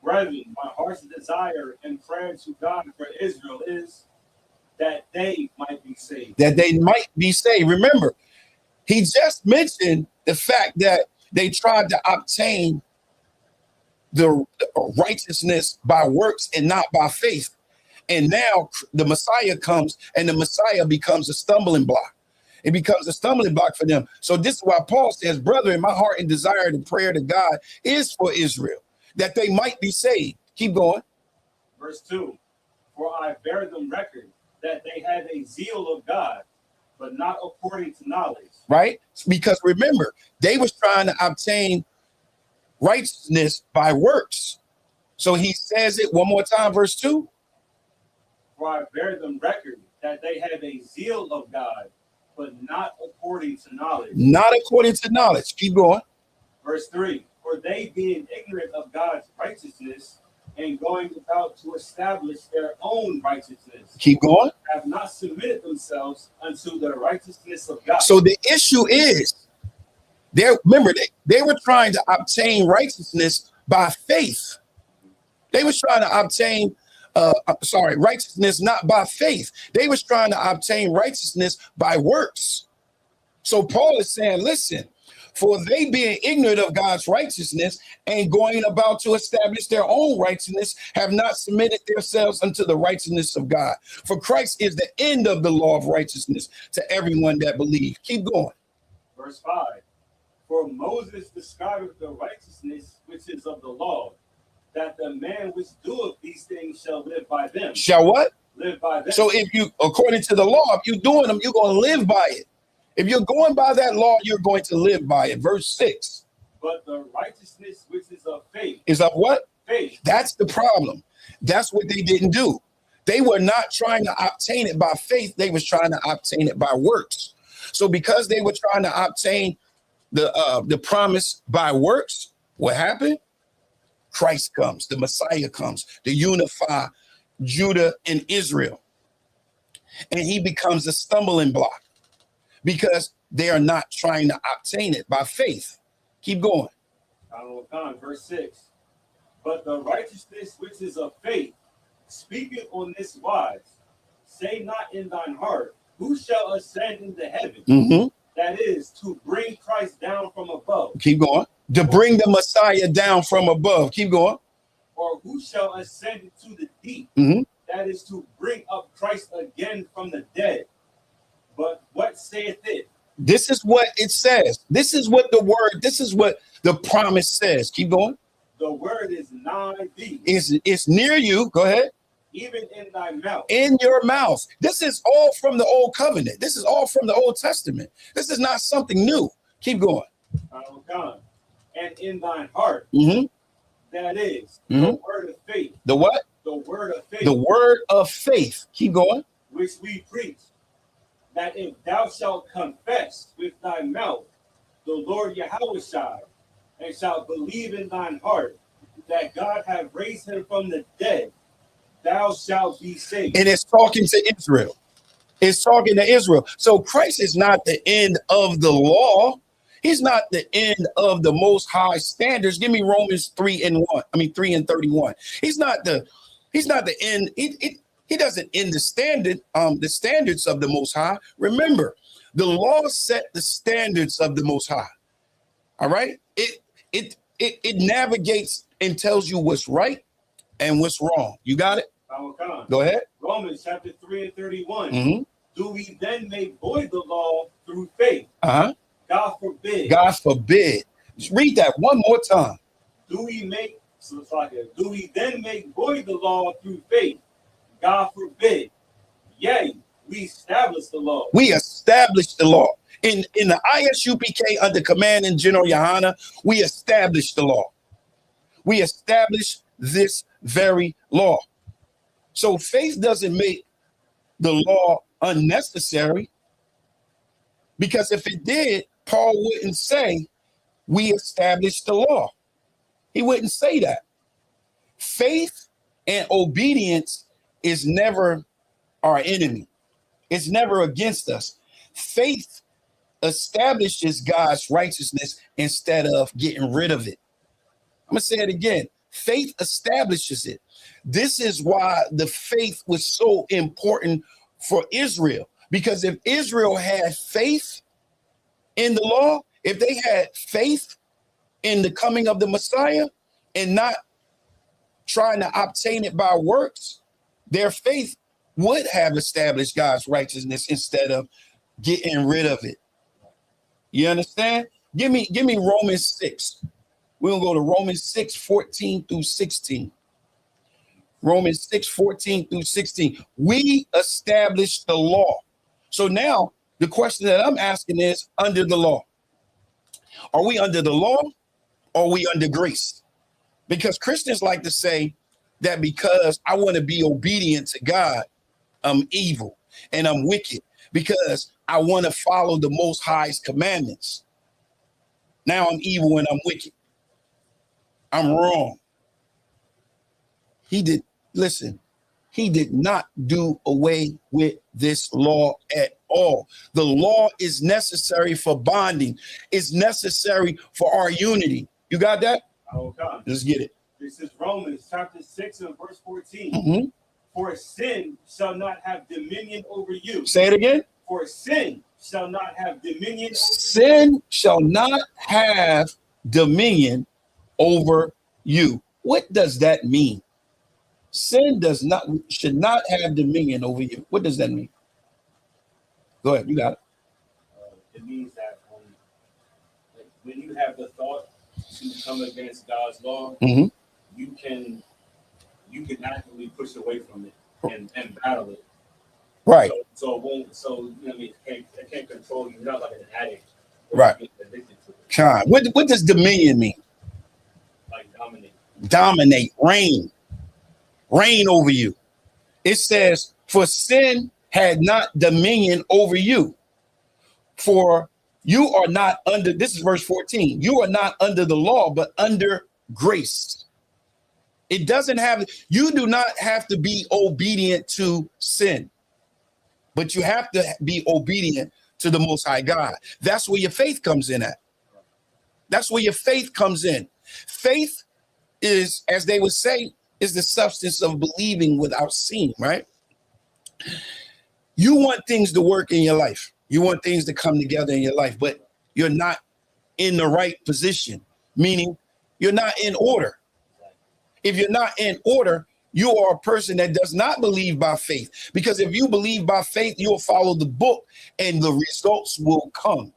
[SPEAKER 5] Brethren, my heart's desire and prayer to God for Israel is that they might be saved.
[SPEAKER 2] That they might be saved. Remember, he just mentioned the fact that they tried to obtain the righteousness by works and not by faith. And now the Messiah comes and the Messiah becomes a stumbling block. It becomes a stumbling block for them. So this is why Paul says, brethren, my heart and desire and prayer to God is for Israel, that they might be saved. Keep going.
[SPEAKER 5] Verse 2, for I bear them record that they have a zeal of God, but not according to knowledge.
[SPEAKER 2] Right? Because remember, they was trying to obtain righteousness by works. So he says it one more time, verse 2.
[SPEAKER 5] For I bear them record that they have a zeal of God, but not according to knowledge.
[SPEAKER 2] Not according to knowledge. Keep going.
[SPEAKER 5] Verse 3, for they being ignorant of God's righteousness and going about to establish their own righteousness,
[SPEAKER 2] Keep going.
[SPEAKER 5] have not submitted themselves unto the righteousness of God.
[SPEAKER 2] So the issue is, they were trying to obtain righteousness by faith. They was trying to obtain righteousness not by faith. They was trying to obtain righteousness by works. So Paul is saying, listen, for they being ignorant of God's righteousness and going about to establish their own righteousness, have not submitted themselves unto the righteousness of God. For Christ is the end of the law of righteousness to everyone that believes. Keep going.
[SPEAKER 5] Verse 5, for Moses describeth the righteousness which is of the law, that the man which doeth these things shall live by them.
[SPEAKER 2] Shall what?
[SPEAKER 5] Live by them.
[SPEAKER 2] So if you, according to the law, if you're doing them, you're going to live by it. If you're going by that law, you're going to live by it. Verse 6.
[SPEAKER 5] But the righteousness which is of faith.
[SPEAKER 2] Is of what?
[SPEAKER 5] Faith.
[SPEAKER 2] That's the problem. That's what they didn't do. They were not trying to obtain it by faith. They was trying to obtain it by works. So because they were trying to obtain the promise by works, what happened? Christ comes, the Messiah comes to unify Judah and Israel. And he becomes a stumbling block because they are not trying to obtain it by faith. Keep going.
[SPEAKER 5] Verse 6. But the righteousness which is of faith speaketh on this wise, say not in thine heart, who shall ascend into heaven?
[SPEAKER 2] Mm-hmm.
[SPEAKER 5] That is, to bring Christ down from above.
[SPEAKER 2] Keep going. To bring the Messiah down from above. Keep going.
[SPEAKER 5] Or who shall ascend into the deep?
[SPEAKER 2] Mm-hmm.
[SPEAKER 5] That is, to bring up Christ again from the dead. But what saith it?
[SPEAKER 2] This is what it says. This is what the promise says. Keep going.
[SPEAKER 5] The word is nigh thee.
[SPEAKER 2] It's near you. Go ahead.
[SPEAKER 5] even in thy mouth.
[SPEAKER 2] In your mouth. This is all from the old covenant. This is all from the Old Testament. This is not something new. Keep going.
[SPEAKER 5] God. And in thine heart, that is the word of faith.
[SPEAKER 2] The what?
[SPEAKER 5] The word of faith.
[SPEAKER 2] The word of faith. Keep going.
[SPEAKER 5] Which we preach, that if thou shalt confess with thy mouth the Lord Yahushua, and shalt believe in thine heart that God hath raised him from the dead, thou shalt be saved.
[SPEAKER 2] And it's talking to Israel. It's talking to Israel. So Christ is not the end of the law. He's not the end of the most high standards. Give me Romans 3:31. He's not the end. He doesn't end the standards of the most high. Remember, the law set the standards of the most high. All right. It navigates and tells you what's right and what's wrong. You got it? Go ahead.
[SPEAKER 5] Romans chapter 3:31. Do we then make void the law through faith? God forbid.
[SPEAKER 2] God forbid. Just read that one more time.
[SPEAKER 5] Do we then make void the law through faith? God forbid. Yea, we establish the law.
[SPEAKER 2] We established the law. In the ISUPK under command in General Yohana, we established the law. We established this very law. So faith doesn't make the law unnecessary, because if it did, Paul wouldn't say we established the law. He wouldn't say that. Faith and obedience is never our enemy. It's never against us. Faith establishes God's righteousness instead of getting rid of it. I'm going to say it again. Faith establishes it. This is why the faith was so important for Israel, because if Israel had faith in the law, if they had faith in the coming of the Messiah and not trying to obtain it by works, their faith would have established God's righteousness instead of getting rid of it. You understand? Give me Romans 6. We're going to go to Romans 6:14-16. Romans 6:14-16. We established the law. So now the question that I'm asking is, under the law, are we under the law or are we under grace? Because Christians like to say that because I want to be obedient to God, I'm evil and I'm wicked because I want to follow the Most High's commandments. Now I'm evil and I'm wicked. I'm wrong. He did not do away with this law at all. The law is necessary for bonding. It's necessary for our unity. You got that?
[SPEAKER 5] Okay.
[SPEAKER 2] Let's get it.
[SPEAKER 5] This is Romans chapter 6 and verse 14. For sin shall not have dominion over you.
[SPEAKER 2] Say it again.
[SPEAKER 5] For sin shall not have dominion.
[SPEAKER 2] Sin shall not have dominion over you. What does that mean? Sin should not have dominion over you. What does that mean? Go ahead, you got it.
[SPEAKER 5] It means that when you have the thought to come against God's law, you can actively push away from it and battle it.
[SPEAKER 2] Right.
[SPEAKER 5] So it won't. So you know, what I mean, it can't control you. You're not like an addict.
[SPEAKER 2] Right.
[SPEAKER 5] Addicted to it.
[SPEAKER 2] Con. What does dominion mean?
[SPEAKER 5] Like dominate.
[SPEAKER 2] Dominate. Reign over you. It says, for sin had not dominion over you. For you are not under, this is verse 14. You are not under the law, but under grace. It doesn't have, you do not have to be obedient to sin, but you have to be obedient to the Most High God. That's where your faith comes in at. That's where your faith comes in. Faith is, as they would say, is the substance of believing without seeing, right? You want things to work in your life. You want things to come together in your life, but you're not in the right position, meaning you're not in order. If you're not in order, you are a person that does not believe by faith, because if you believe by faith, you'll follow the book and the results will come.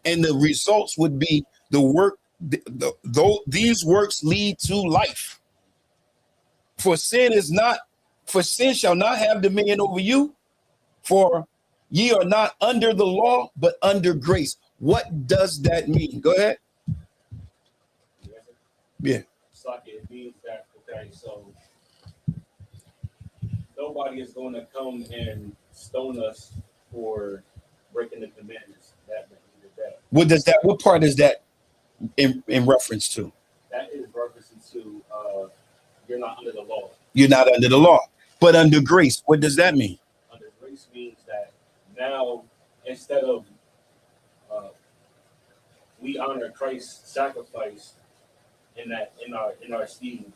[SPEAKER 2] And the results would be the work, these works lead to life. For sin is not For sin shall not have dominion over you, for ye are not under the law, but under grace. What does that mean? Go ahead. Yeah.
[SPEAKER 5] It means that, okay, so nobody is going to come and stone us for breaking the commandments.
[SPEAKER 2] What part is that in reference to?
[SPEAKER 5] That is referencing to you're not under the law.
[SPEAKER 2] You're not under the law, but under grace. What does that mean?
[SPEAKER 5] Under grace means that now, instead of we honor Christ's sacrifice in our stead.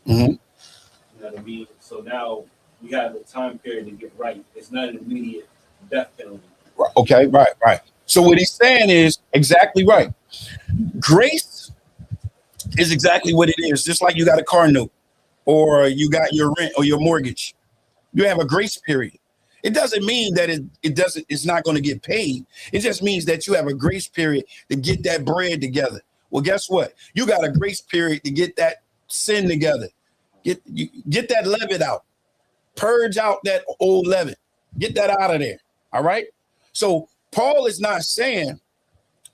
[SPEAKER 2] Mm-hmm.
[SPEAKER 5] You know what I mean? So now we have a time period to get right. It's not an immediate death penalty.
[SPEAKER 2] Okay, right. So what he's saying is exactly right. Grace is exactly what it is. Just like you got a car note, or you got your rent or your mortgage, you have a grace period. It doesn't mean that it's not going to get paid. It just means that you have a grace period to get that bread together. Well, guess what? You got a grace period to get that sin together. Get that leaven out. Purge out that old leaven. Get that out of there. All right. So Paul is not saying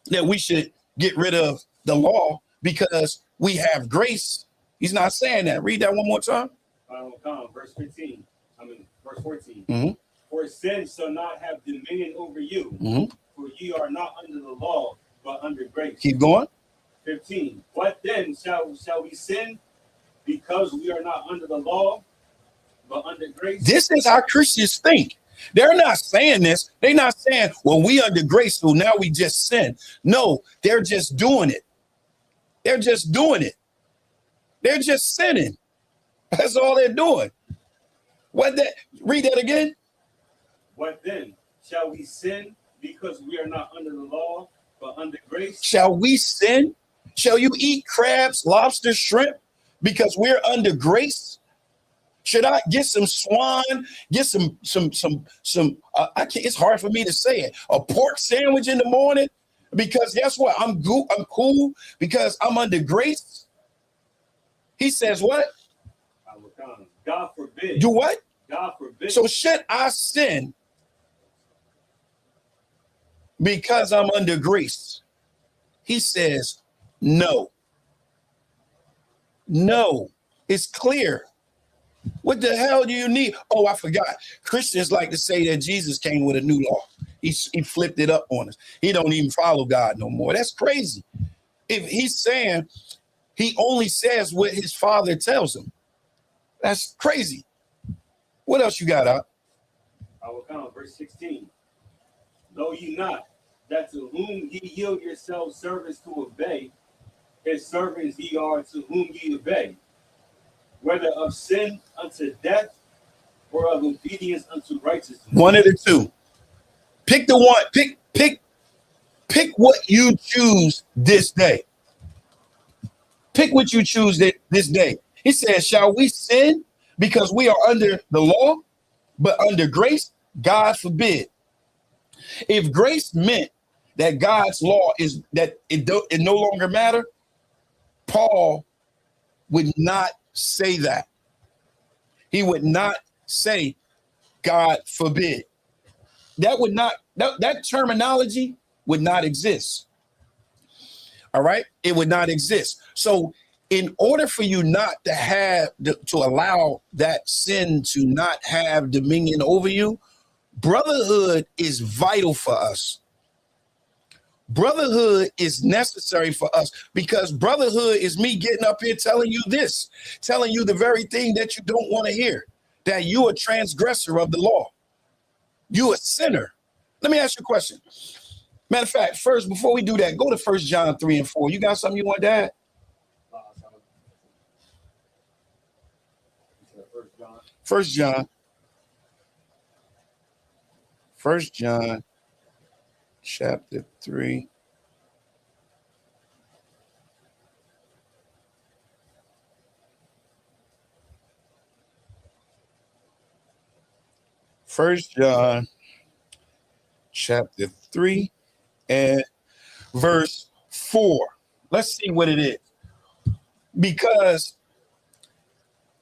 [SPEAKER 2] that we should get rid of the law because we have grace. He's not saying that. Read that one more time.
[SPEAKER 5] Verse 14.
[SPEAKER 2] Mm-hmm.
[SPEAKER 5] For sin shall not have dominion over you,
[SPEAKER 2] Mm-hmm.
[SPEAKER 5] for ye are not under the law, but under grace.
[SPEAKER 2] Keep going.
[SPEAKER 5] 15. What then shall we sin because we are not under the law, but under grace?
[SPEAKER 2] This is how Christians think. They're not saying this. They're not saying, well, we under grace, so now we just sin. No, they're just doing it. They're just doing it. They're just sinning. That's all they're doing. Read that again.
[SPEAKER 5] What then? Shall we sin because we are not under the law, but under grace?
[SPEAKER 2] Shall we sin? Shall you eat crabs, lobster, shrimp because we're under grace? Should I get some swan, get some I can't, it's hard for me to say it, a pork sandwich in the morning? Because guess what? I'm cool because I'm under grace. He says what?
[SPEAKER 5] God forbid.
[SPEAKER 2] Do what?
[SPEAKER 5] God forbid.
[SPEAKER 2] So should I sin because I'm under grace? He says, no. No, it's clear. What the hell do you need? Oh, I forgot. Christians like to say that Jesus came with a new law. He flipped it up on us. He don't even follow God no more. That's crazy. If he's saying he only says what his father tells him, that's crazy. What else you got, Up?
[SPEAKER 5] I will count verse 16. Know ye not that to whom ye yield yourselves servants to obey, his servants ye are to whom ye obey, whether of sin unto death or of obedience unto righteousness. One
[SPEAKER 2] of the two. Pick the one. Pick what you choose this day. Pick what you choose this day. He says, shall we sin because we are under the law, but under grace? God forbid. If grace meant that God's law is that it no longer matter, Paul would not say that. He would not say, God forbid. That terminology would not exist. All right. It would not exist. So in order for you not to allow that sin to not have dominion over you, brotherhood is vital for us. Brotherhood is necessary for us because brotherhood is me getting up here telling you this, telling you the very thing that you don't want to hear, that you a transgressor of the law. You a sinner. Let me ask you a question. Matter of fact, first, before we do that, go to 1 John 3 and 4. You got something you want to add? 1 John chapter 3. First John chapter 3 and verse 4. Let's see what it is. Because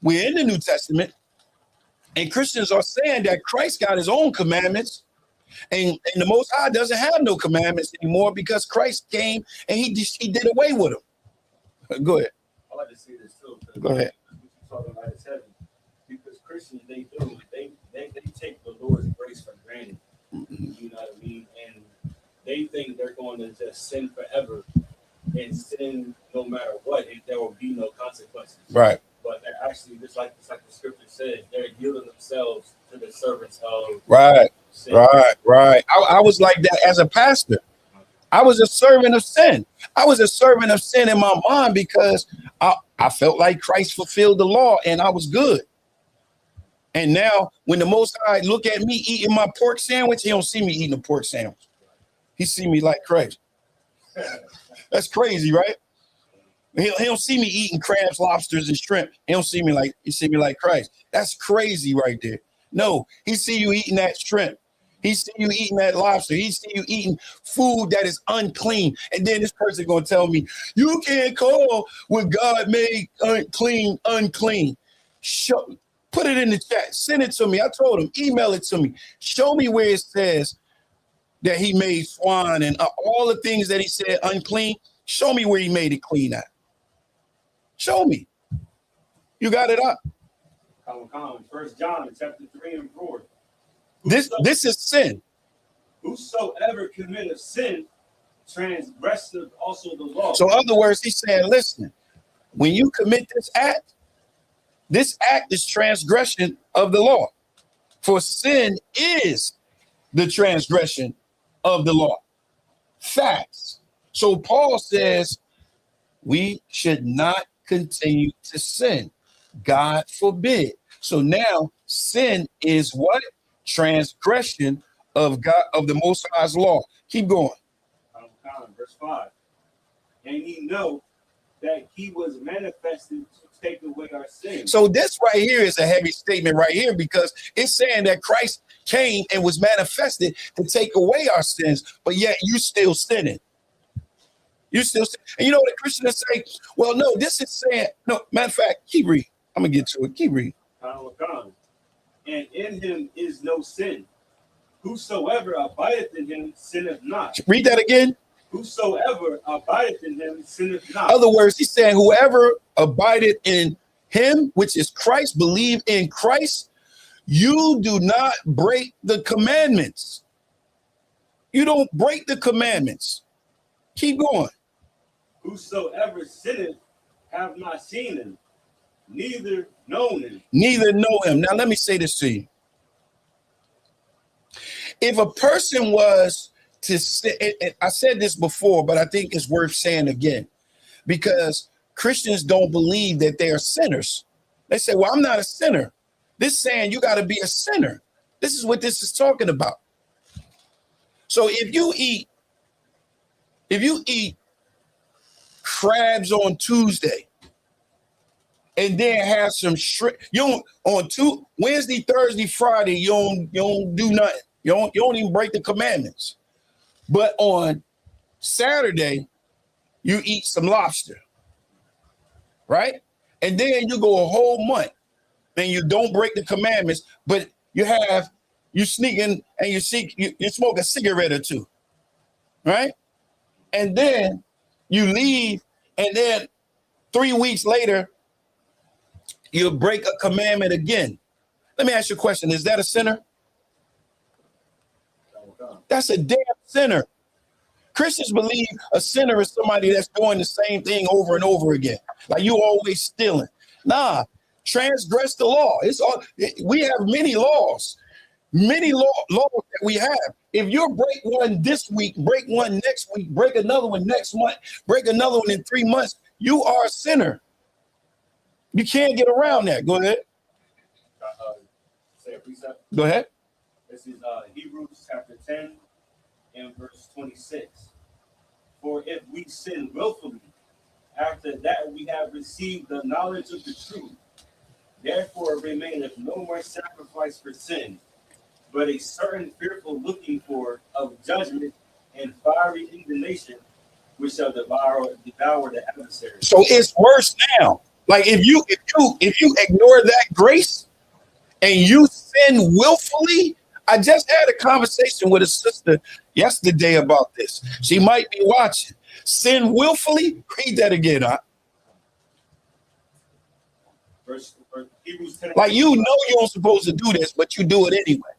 [SPEAKER 2] We're in the New Testament, and Christians are saying that Christ got his own commandments, and the Most High doesn't have no commandments anymore because Christ came and he did away with them. Go ahead.
[SPEAKER 5] I like to see this too.
[SPEAKER 2] Go ahead.
[SPEAKER 5] What you're talking about is heavy. Because Christians, they take the Lord's grace for granted. You know what I mean? And they think they're going to just sin forever and sin no matter what, and there will be no consequences.
[SPEAKER 2] Right.
[SPEAKER 5] But they're actually, just like the scripture says, they're yielding themselves to the servants of
[SPEAKER 2] Right.
[SPEAKER 5] sin.
[SPEAKER 2] Right. I was like that as a pastor. I was a servant of sin. I was a servant of sin in my mind because I felt like Christ fulfilled the law and I was good. And now when the Most High look at me eating my pork sandwich, he don't see me eating a pork sandwich. He see me like Christ. That's crazy, right? He don't see me eating crabs, lobsters, and shrimp. He see me like Christ. That's crazy right there. No, he see you eating that shrimp. He see you eating that lobster. He see you eating food that is unclean. And then this person gonna tell me, you can't call what God made unclean, unclean. Put it in the chat. Send it to me. I told him, email it to me. Show me where it says that he made swine and all the things that he said unclean. Show me where he made it clean at. Show me. You got it up.
[SPEAKER 5] Come. 1 John chapter 3 and 4.
[SPEAKER 2] This is sin.
[SPEAKER 5] Whosoever committeth sin transgresseth also the law.
[SPEAKER 2] So in other words, he's saying, listen, when you commit this act is transgression of the law. For sin is the transgression of the law. Facts. So Paul says we should not continue to sin. God forbid. So now sin is what? Transgression of God, of the Most High's law. Keep going.
[SPEAKER 5] Verse 5. And ye know that he was manifested to take away our sins.
[SPEAKER 2] So this right here is a heavy statement right here because it's saying that Christ came and was manifested to take away our sins, but yet you still sinning. You still sin. And you know what the Christians say? Well, no, this is saying, no, matter of fact, keep reading. I'm going to get to it. Keep reading.
[SPEAKER 5] And in him is no sin. Whosoever abideth in him sinneth not.
[SPEAKER 2] Read that again.
[SPEAKER 5] Whosoever abideth in him sinneth not.
[SPEAKER 2] In other words, he's saying whoever abided in him, which is Christ, believe in Christ, you do not break the commandments. You don't break the commandments. Keep going.
[SPEAKER 5] Whosoever sinneth have not seen him, neither known him.
[SPEAKER 2] Neither know him. Now, let me say this to you. If a person was to say, and I said this before, but I think it's worth saying again, because Christians don't believe that they are sinners. They say, well, I'm not a sinner. This is saying you got to be a sinner. This is what this is talking about. So if you eat crabs on Tuesday, and then have some shrimp, you don't Wednesday, Thursday, Friday, you don't do nothing. You don't even break the commandments. But on Saturday, you eat some lobster, right? And then you go a whole month and you don't break the commandments, but you sneak in and you smoke a cigarette or two, right? And then you leave, and then 3 weeks later, you break a commandment again. Let me ask you a question. Is that a sinner? That's a damn sinner. Christians believe a sinner is somebody that's doing the same thing over and over again. Like you always stealing. Nah, transgress the law. We have many laws that we have. If you break one this week, break one next week, break another one next month, break another one in 3 months, you are a sinner. You can't get around that. Go ahead.
[SPEAKER 5] Say a precept.
[SPEAKER 2] Go ahead.
[SPEAKER 5] This is Hebrews chapter 10 and verse 26. For if we sin willfully, after that we have received the knowledge of the truth, therefore remaineth no more sacrifice for sin, but a certain fearful looking for of judgment and fiery indignation, which shall devour the adversary.
[SPEAKER 2] So it's worse now. Like if you ignore that grace and you sin willfully, I just had a conversation with a sister yesterday about this. She might be watching. Sin willfully. Read that again.
[SPEAKER 5] Verse Hebrews 10.
[SPEAKER 2] Like you know you aren't supposed to do this, but you do it anyway.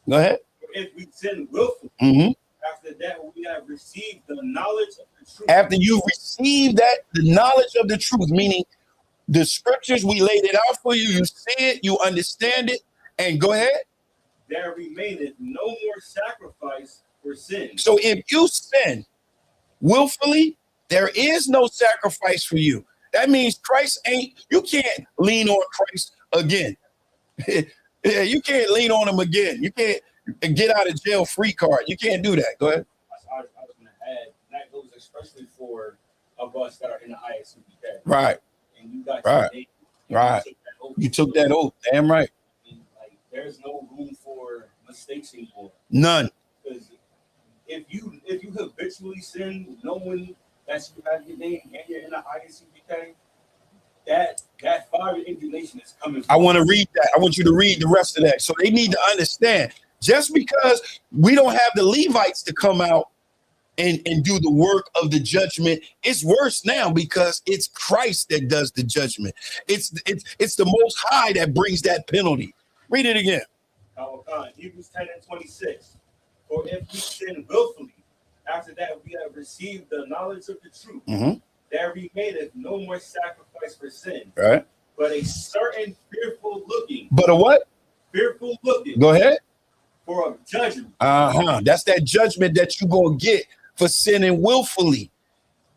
[SPEAKER 2] Go ahead.
[SPEAKER 5] If we sin willfully, after that we have received the knowledge of the truth.
[SPEAKER 2] After you receive that, the knowledge of the truth, meaning the scriptures, we laid it out for you. You see it, you understand it, and go ahead.
[SPEAKER 5] There remaineth no more sacrifice for sin.
[SPEAKER 2] So if you sin willfully, there is no sacrifice for you. That means Christ you can't lean on Christ again. You can't lean on him again. You can't get out of jail free card. You can't do that. Go ahead.
[SPEAKER 5] I was going to add, that goes especially for of us that are in the ISUPK.
[SPEAKER 2] Right.
[SPEAKER 5] And you got
[SPEAKER 2] right. Right. You took that oath. Damn right.
[SPEAKER 5] And like, there's no room for mistakes anymore.
[SPEAKER 2] None.
[SPEAKER 5] Because if you habitually sin, knowing that you have your name and you're in the ISUPK, that fire indignation is coming.
[SPEAKER 2] I want to read that. I want you to read the rest of that. So they need to understand. Just because we don't have the Levites to come out and do the work of the judgment, it's worse now because it's Christ that does the judgment. It's the Most High that brings that penalty. Read it again.
[SPEAKER 5] Hebrews 10:26. For if we sin willfully, after that we have received the knowledge of the truth, there remaineth no more sacrifice for sin,
[SPEAKER 2] right?
[SPEAKER 5] But a certain fearful looking.
[SPEAKER 2] But a what?
[SPEAKER 5] Fearful looking.
[SPEAKER 2] Go ahead.
[SPEAKER 5] For a judgment.
[SPEAKER 2] That's that judgment that you're gonna get for sinning willfully.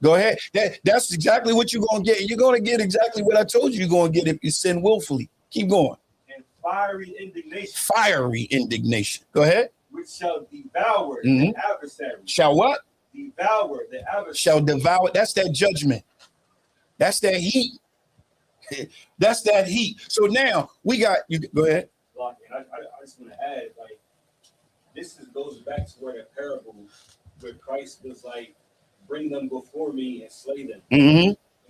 [SPEAKER 2] Go ahead. That's exactly what you're gonna get. You're gonna get exactly what I told you you're gonna get if you sin willfully. Keep going.
[SPEAKER 5] And fiery indignation.
[SPEAKER 2] Fiery indignation. Go ahead.
[SPEAKER 5] Which shall devour the adversary.
[SPEAKER 2] Shall what?
[SPEAKER 5] Devour the adversary.
[SPEAKER 2] Shall devour. That's that judgment. That's that heat. That's that heat. So now we got you. Go ahead.
[SPEAKER 5] I just want to add, like, this goes back to where the parable where Christ was like, bring them before me and slay them.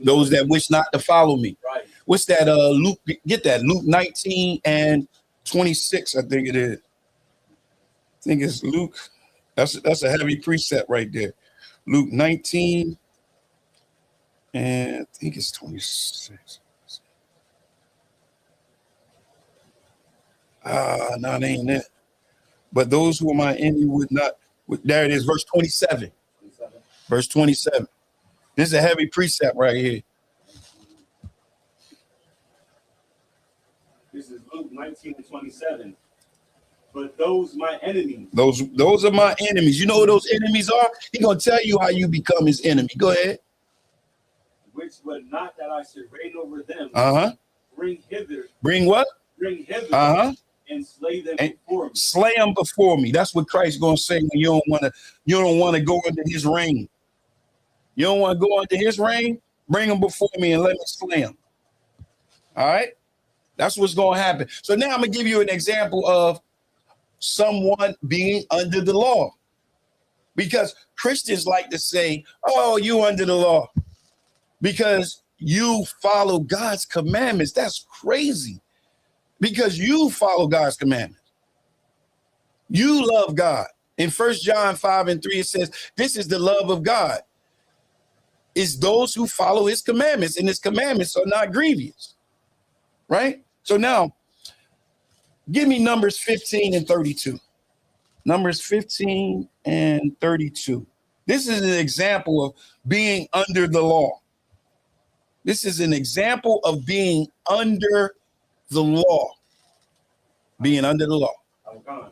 [SPEAKER 2] Those that wish not to follow me.
[SPEAKER 5] Right.
[SPEAKER 2] What's that? Luke, get that. Luke 19:26, I think it is. I think it's Luke. That's a heavy precept right there. Luke 19, and I think it's 26. No, it ain't it. But those who are my enemy would not. There it is, verse 27. Verse 27. This is a heavy precept right here.
[SPEAKER 5] This is Luke 19:27. But those my enemies.
[SPEAKER 2] Those are my enemies. You know who those enemies are? He's gonna tell you how you become his enemy. Go ahead.
[SPEAKER 5] Which would not that I should reign over them. Bring hither.
[SPEAKER 2] Bring what?
[SPEAKER 5] Bring hither. And slay them before me.
[SPEAKER 2] Slay them before me. That's what Christ's gonna say when you don't want to go into his reign. You don't want to go into his reign. Bring them before me and let me slay them. All right. That's what's gonna happen. So now I'm gonna give you an example of someone being under the law, because Christians like to say, "Oh, you under the law," because you follow God's commandments. That's crazy. Because you follow God's commandments. You love God. In 1 John 5:3, it says, this is the love of God. It's those who follow his commandments, and his commandments are not grievous. Right? So now, give me Numbers 15 and 32. Numbers 15 and 32. This is an example of being under the law. This is an example of being under the law. Being under the law.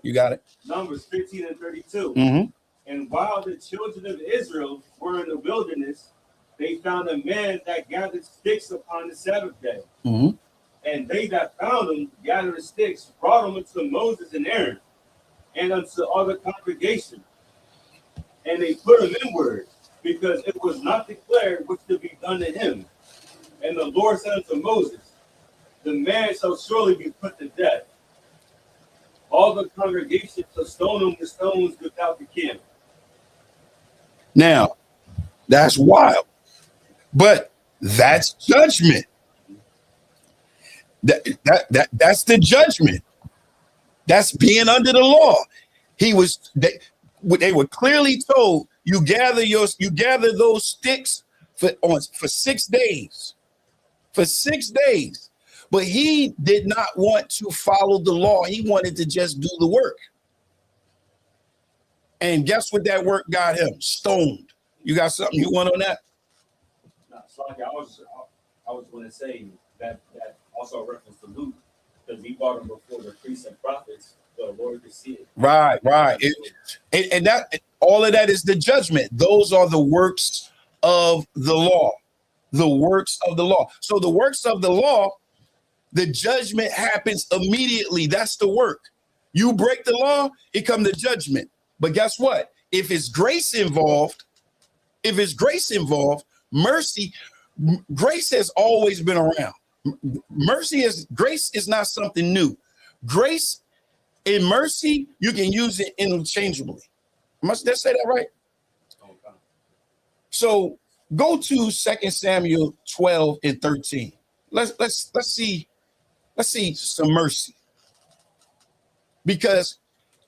[SPEAKER 2] You got it.
[SPEAKER 5] Numbers 15 and 32. And while the children of Israel were in the wilderness, they found a man that gathered sticks upon the Sabbath day. And they that found him gathered sticks, brought them unto Moses and Aaron, and unto all the congregation. And they put him inward, because it was not declared what to be done to him. And the Lord said unto Moses, the man shall surely be put to death. All the congregation shall stone him with stones without the camp.
[SPEAKER 2] Now, that's wild. But that's judgment. That's the judgment. That's being under the law. They were clearly told, you gather those sticks for 6 days. For 6 days. But he did not want to follow the law. He wanted to just do the work. And guess what that work got him? Stoned. You got something you want on that?
[SPEAKER 5] No, Slocky, I was going to say that also a reference to Luke, because he brought him before the priests and prophets, the Lord could see it.
[SPEAKER 2] Right. And that all of that is the judgment. Those are the works of the law. The works of the law. So the works of the law, the judgment happens immediately. That's the work. You break the law, it comes the judgment. But guess what? If it's grace involved, mercy, grace has always been around. Grace is not something new. Grace and mercy, you can use it interchangeably. Must I say that right? So go to 2 Samuel 12 and 13. Let's see some mercy. Because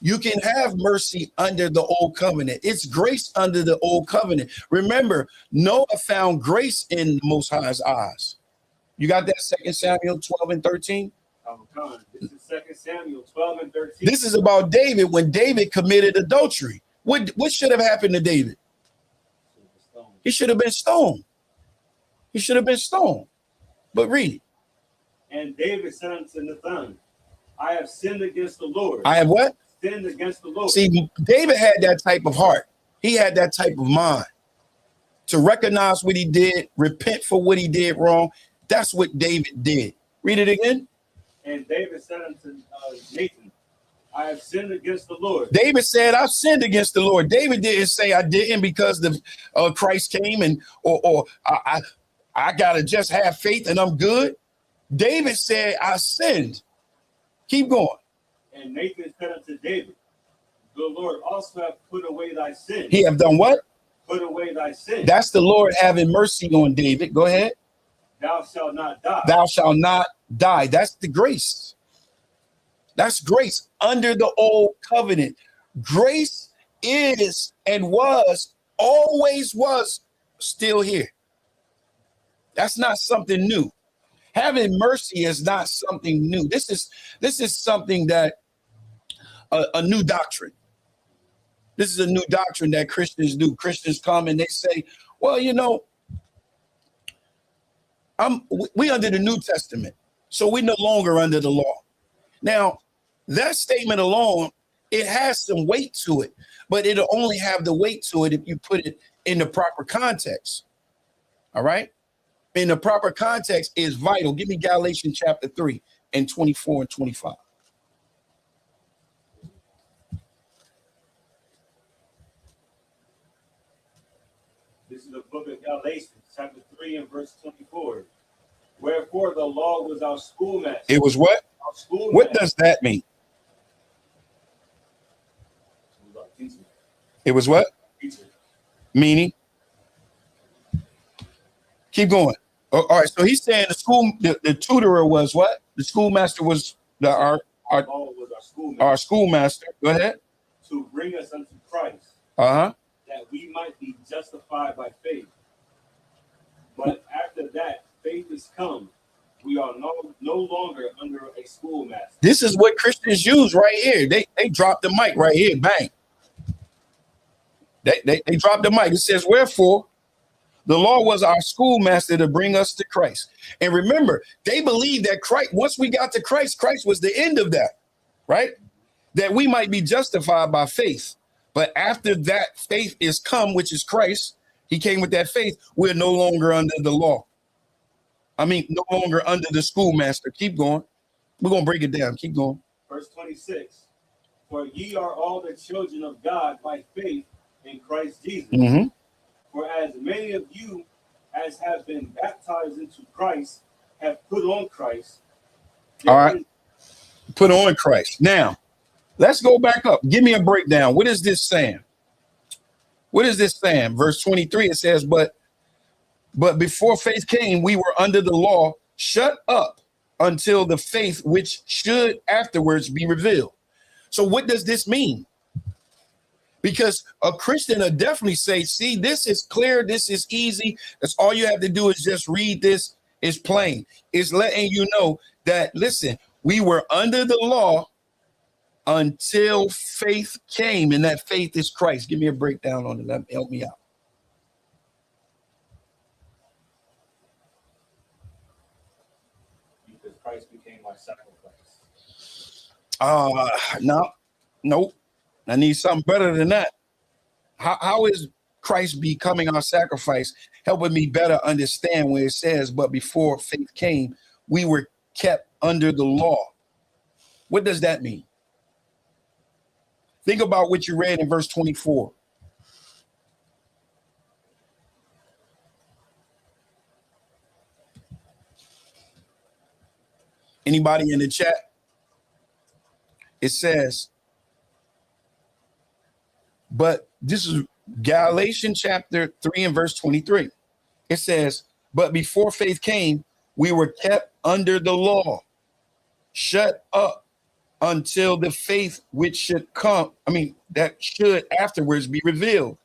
[SPEAKER 2] you can have mercy under the old covenant. It's grace under the old covenant. Remember, Noah found grace in the Most High's eyes. You got that 2 Samuel 12 and 13?
[SPEAKER 5] This is 2 Samuel 12 and 13.
[SPEAKER 2] This is about David when David committed adultery. What should have happened to David? He should have been stoned. But read.
[SPEAKER 5] And David said unto Nathan, I have sinned against the Lord.
[SPEAKER 2] I have what?
[SPEAKER 5] Sinned against the Lord.
[SPEAKER 2] See, David had that type of heart. He had that type of mind to recognize what he did, repent for what he did wrong. That's what David did. Read it again.
[SPEAKER 5] And David said unto Nathan, I have sinned against the Lord.
[SPEAKER 2] David said, I've sinned against the Lord. David didn't say I didn't because the Christ came and or I gotta just have faith and I'm good. David said, I sinned. Keep going.
[SPEAKER 5] And Nathan said unto David, the Lord also hath put away thy sin.
[SPEAKER 2] He have done what?
[SPEAKER 5] Put away thy sin.
[SPEAKER 2] That's the Lord having mercy on David. Go ahead.
[SPEAKER 5] Thou shalt not die.
[SPEAKER 2] Thou shalt not die. That's the grace. That's grace under the old covenant. Grace is and always was still here. That's not something new. Having mercy is not something new. This is something that a new doctrine. This is a new doctrine that Christians do. Christians come and they say, well, you know, we under the New Testament, so we're no longer under the law. Now, that statement alone, it has some weight to it, but it'll only have the weight to it if you put it in the proper context. All right? In the proper context is vital. Give me Galatians chapter 3 and 24 and 25.
[SPEAKER 5] This is the book of Galatians, chapter 3 and verse 24. Wherefore the law was our schoolmaster.
[SPEAKER 2] It was what?
[SPEAKER 5] Our schoolmaster.
[SPEAKER 2] What does that mean? It was what?
[SPEAKER 5] Teacher.
[SPEAKER 2] Meaning? Keep going. All right. So he's saying the tutorer was what? The schoolmaster was our schoolmaster. Go ahead.
[SPEAKER 5] To bring us unto Christ.
[SPEAKER 2] Uh-huh.
[SPEAKER 5] That we might be justified by faith. But after that, faith is come. We are no longer under a schoolmaster.
[SPEAKER 2] This is what Christians use right here. They drop the mic right here. Bang. They drop the mic. It says, wherefore, the law was our schoolmaster to bring us to Christ. And remember, they believe that Christ, once we got to Christ, Christ was the end of that, right? That we might be justified by faith. But after that faith is come, which is Christ, he came with that faith, we're no longer under the law. No longer under the schoolmaster. Keep going. We're going to break it down. Keep going.
[SPEAKER 5] Verse 26. For ye are all the children of God by faith in Christ Jesus.
[SPEAKER 2] Mm-hmm.
[SPEAKER 5] For as many of you as have been baptized into Christ have put on Christ.
[SPEAKER 2] All right. Put on Christ. Now, let's go back up. Give me a breakdown. What is this saying? Verse 23, it says, but before faith came, we were under the law, shut up until the faith which should afterwards be revealed. So what does this mean? Because a Christian will definitely say, see, this is clear, this is easy. That's all you have to do is just read this. It's plain. It's letting you know that, listen, we were under the law until faith came, and that faith is Christ. Give me a breakdown on it. Help me out.
[SPEAKER 5] Because Christ became our sacrifice.
[SPEAKER 2] Nope. I need something better than that. How is Christ becoming our sacrifice helping me better understand where it says, but before faith came, we were kept under the law? What does that mean? Think about what you read in verse 24. Anybody in the chat? It says, but this is Galatians chapter 3 and verse 23. It says, but before faith came, we were kept under the law, shut up until the faith which should come, that should afterwards be revealed.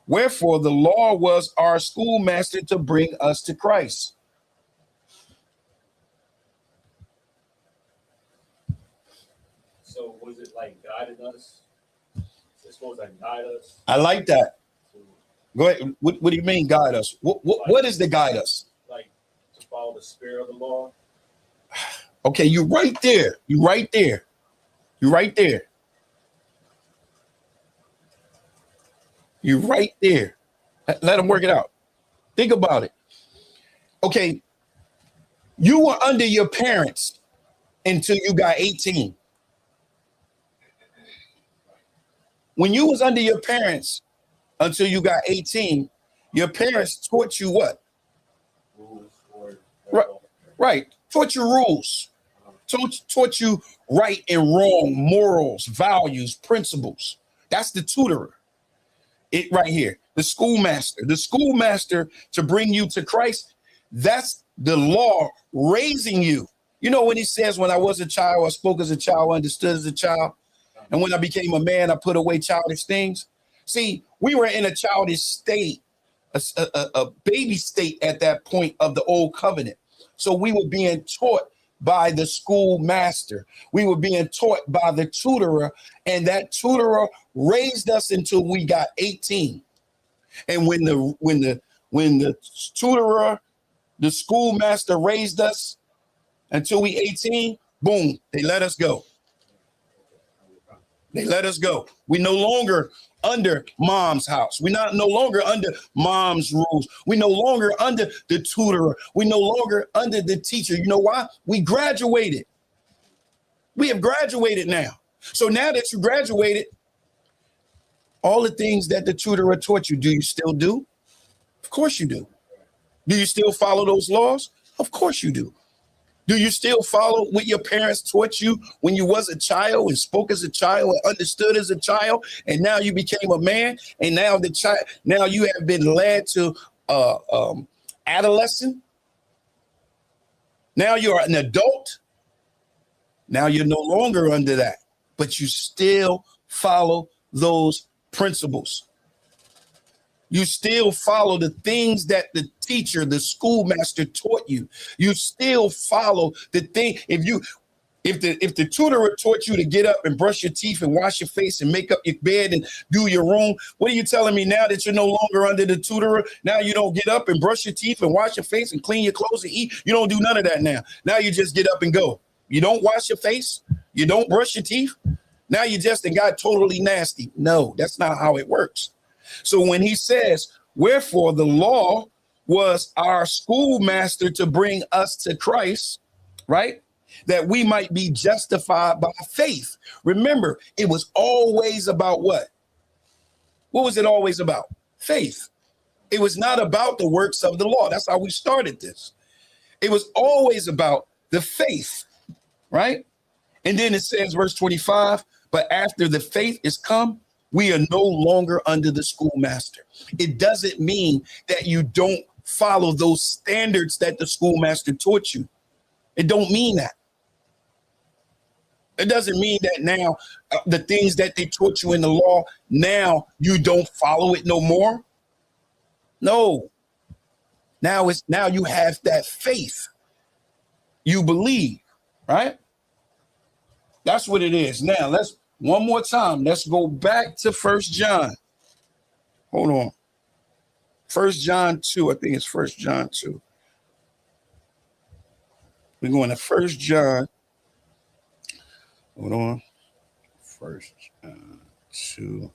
[SPEAKER 2] Wherefore the law was our schoolmaster to bring us to Christ.
[SPEAKER 5] So was it like guided us? It's supposed to guide us.
[SPEAKER 2] I like that. Go ahead. What do you mean guide us? What is the guide us?
[SPEAKER 5] Like to follow the spirit of the law.
[SPEAKER 2] Okay, you're right there. You're right there. You're right there. You're right there. Let them work it out. Think about it. Okay, you were under your parents until you got 18. When you was under your parents until you got 18, your parents taught you what?
[SPEAKER 5] Rules or
[SPEAKER 2] Right. Taught you rules. Taught you right and wrong, morals, values, principles. That's the tutorer. It right here. The schoolmaster to bring you to Christ. That's the law raising you. You know, when he says, when I was a child, I spoke as a child, understood as a child. And when I became a man, I put away childish things. See, we were in a childish state, a baby state at that point of the old covenant. So we were being taught by the schoolmaster. We were being taught by the tutorer, and that tutorer raised us until we got 18. And when the tutorer, the schoolmaster raised us until we 18, boom, they let us go. They let us go. We no longer under mom's house. We're no longer under mom's rules. We no longer under the tutorer. We no longer under the teacher. You know why? We graduated. We have graduated now. So now that you graduated, all the things that the tutorer taught you, do you still do? Of course you do. Do you still follow those laws? Of course you do. Do you still follow what your parents taught you when you was a child and spoke as a child and understood as a child, and now you became a man, and now you have been led to adolescent? Now you're an adult. Now you're no longer under that, but you still follow those principles. You still follow the things that the teacher, the schoolmaster taught you. You still follow the thing. If the tutorer taught you to get up and brush your teeth and wash your face and make up your bed and do your room, what are you telling me now that you're no longer under the tutorer? Now you don't get up and brush your teeth and wash your face and clean your clothes and eat. You don't do none of that now. Now you just get up and go. You don't wash your face. You don't brush your teeth. Now you just got totally nasty. No, that's not how it works. So when he says, wherefore the law was our schoolmaster to bring us to Christ, right? That we might be justified by faith. Remember, it was always about what? What was it always about? Faith. It was not about the works of the law. That's how we started this. It was always about the faith, right? And then it says, verse 25, but after the faith is come, we are no longer under the schoolmaster. It doesn't mean that you don't follow those standards that the schoolmaster taught you. It don't mean that. It doesn't mean that now the things that they taught you in the law, now you don't follow it no more. No. Now you have that faith. You believe, right? That's what it is. Now let's one more time. Let's go back to 1 John. Hold on. 1 John 2. I think it's 1 John 2. We're going to 1 John. Hold on. 1 John 2.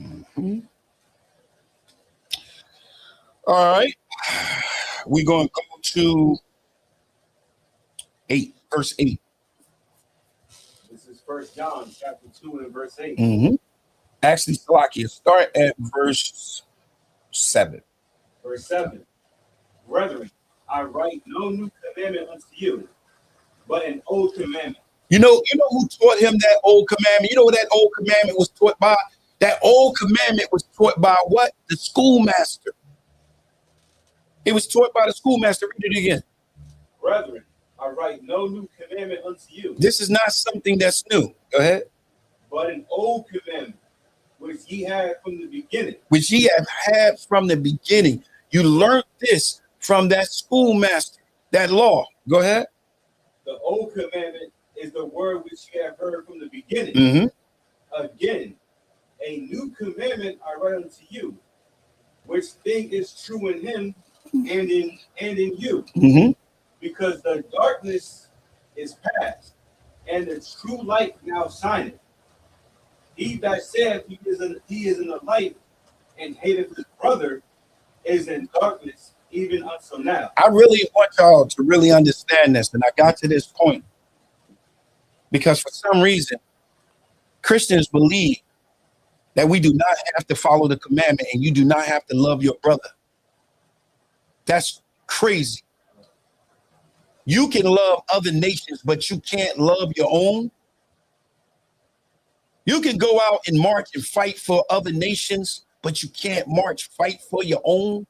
[SPEAKER 2] Mm-hmm. All right. We're going to go to 8, verse 8.
[SPEAKER 5] This is 1 John chapter 2 and verse 8.
[SPEAKER 2] Mm-hmm. Actually, Salakia, start at verse 7.
[SPEAKER 5] Verse 7. Brethren, I write no new commandment unto you, but an old commandment.
[SPEAKER 2] You know who taught him that old commandment? You know what that old commandment was taught by? That old commandment was taught by what? The schoolmaster. It was taught by the schoolmaster. Read it again.
[SPEAKER 5] Brethren, I write no new commandment unto you.
[SPEAKER 2] This is not something that's new. Go ahead.
[SPEAKER 5] But an old commandment, which ye had from the beginning.
[SPEAKER 2] Which ye have had from the beginning. You learned this from that schoolmaster, that law. Go ahead.
[SPEAKER 5] The old commandment is the word which ye have heard from the beginning.
[SPEAKER 2] Mm-hmm.
[SPEAKER 5] Again, a new commandment I write unto you, which thing is true in him and in you.
[SPEAKER 2] Mm-hmm.
[SPEAKER 5] Because the darkness is past, and the true light now shineth. He that saith he is in the light and hateth his brother is in darkness even until now.
[SPEAKER 2] I really want y'all to really understand this, and I got to this point because for some reason Christians believe that we do not have to follow the commandment and you do not have to love your brother. That's crazy. You can love other nations, but you can't love your own. You can go out and march and fight for other nations, but you can't fight for your own.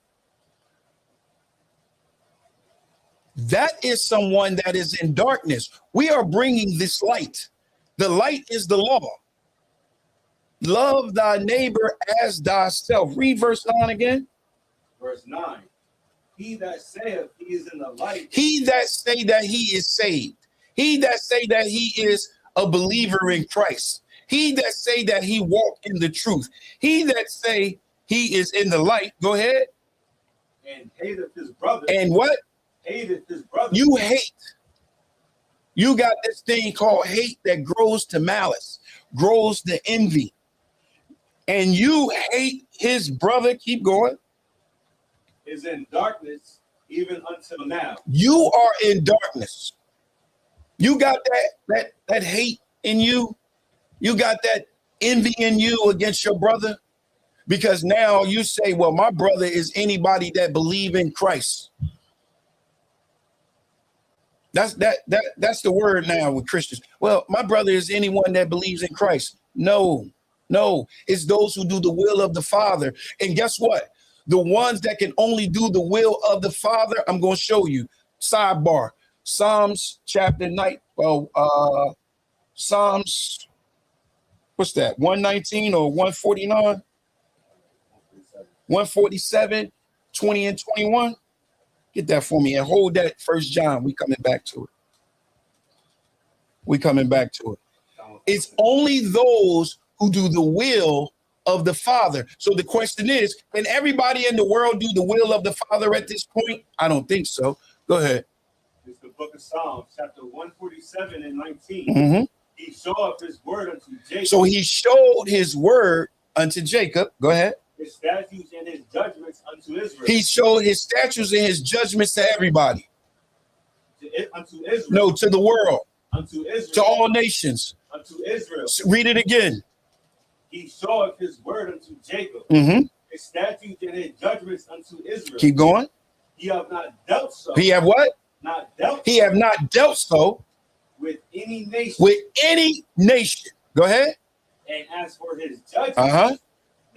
[SPEAKER 2] That is someone that is in darkness. We are bringing this light. The light is the law. Love thy neighbor as thyself. Read verse 9 again.
[SPEAKER 5] Verse 9. He that saith he is in the light.
[SPEAKER 2] He that say that he is saved. He that say that he is a believer in Christ. He that say that he walk in the truth. He that say he is in the light. Go ahead.
[SPEAKER 5] And hateth his brother.
[SPEAKER 2] And what?
[SPEAKER 5] Hateth his brother.
[SPEAKER 2] You hate. You got this thing called hate that grows to malice, grows to envy. And you hate his brother. Keep going.
[SPEAKER 5] Is in darkness even until now.
[SPEAKER 2] You are in darkness. You got that hate in you. You got that envy in you against your brother, because now you say, well, my brother is anybody that believe in Christ. That's the word now with Christians. Well, my brother is anyone that believes in Christ. No, it's those who do the will of the Father. And guess what? The ones that can only do the will of the Father, I'm going to show you. Sidebar. Psalms chapter 9. Well, Psalms, what's that? 119 or 149? 147, 20 and 21. Get that for me and hold that 1 John. We coming back to it. It's only those who do the will of the Father. So the question is, can everybody in the world do the will of the Father at this point? I don't think so. Go ahead.
[SPEAKER 5] It's the book of Psalms, chapter 147 and 19.
[SPEAKER 2] Mm-hmm.
[SPEAKER 5] He showed his word unto Jacob.
[SPEAKER 2] So he showed his word unto Jacob. Go ahead.
[SPEAKER 5] His statutes and his judgments unto Israel.
[SPEAKER 2] He showed his statutes and his judgments to everybody.
[SPEAKER 5] Unto Israel.
[SPEAKER 2] No, to the world.
[SPEAKER 5] Unto Israel.
[SPEAKER 2] To all nations.
[SPEAKER 5] Unto Israel.
[SPEAKER 2] Read it again.
[SPEAKER 5] He showed his word unto Jacob.
[SPEAKER 2] Mm-hmm.
[SPEAKER 5] His statutes and his judgments unto Israel.
[SPEAKER 2] Keep going.
[SPEAKER 5] He have not dealt so.
[SPEAKER 2] He have what?
[SPEAKER 5] Not dealt.
[SPEAKER 2] He have not dealt so
[SPEAKER 5] with any nation.
[SPEAKER 2] With any nation. Go ahead.
[SPEAKER 5] And as for his judgments,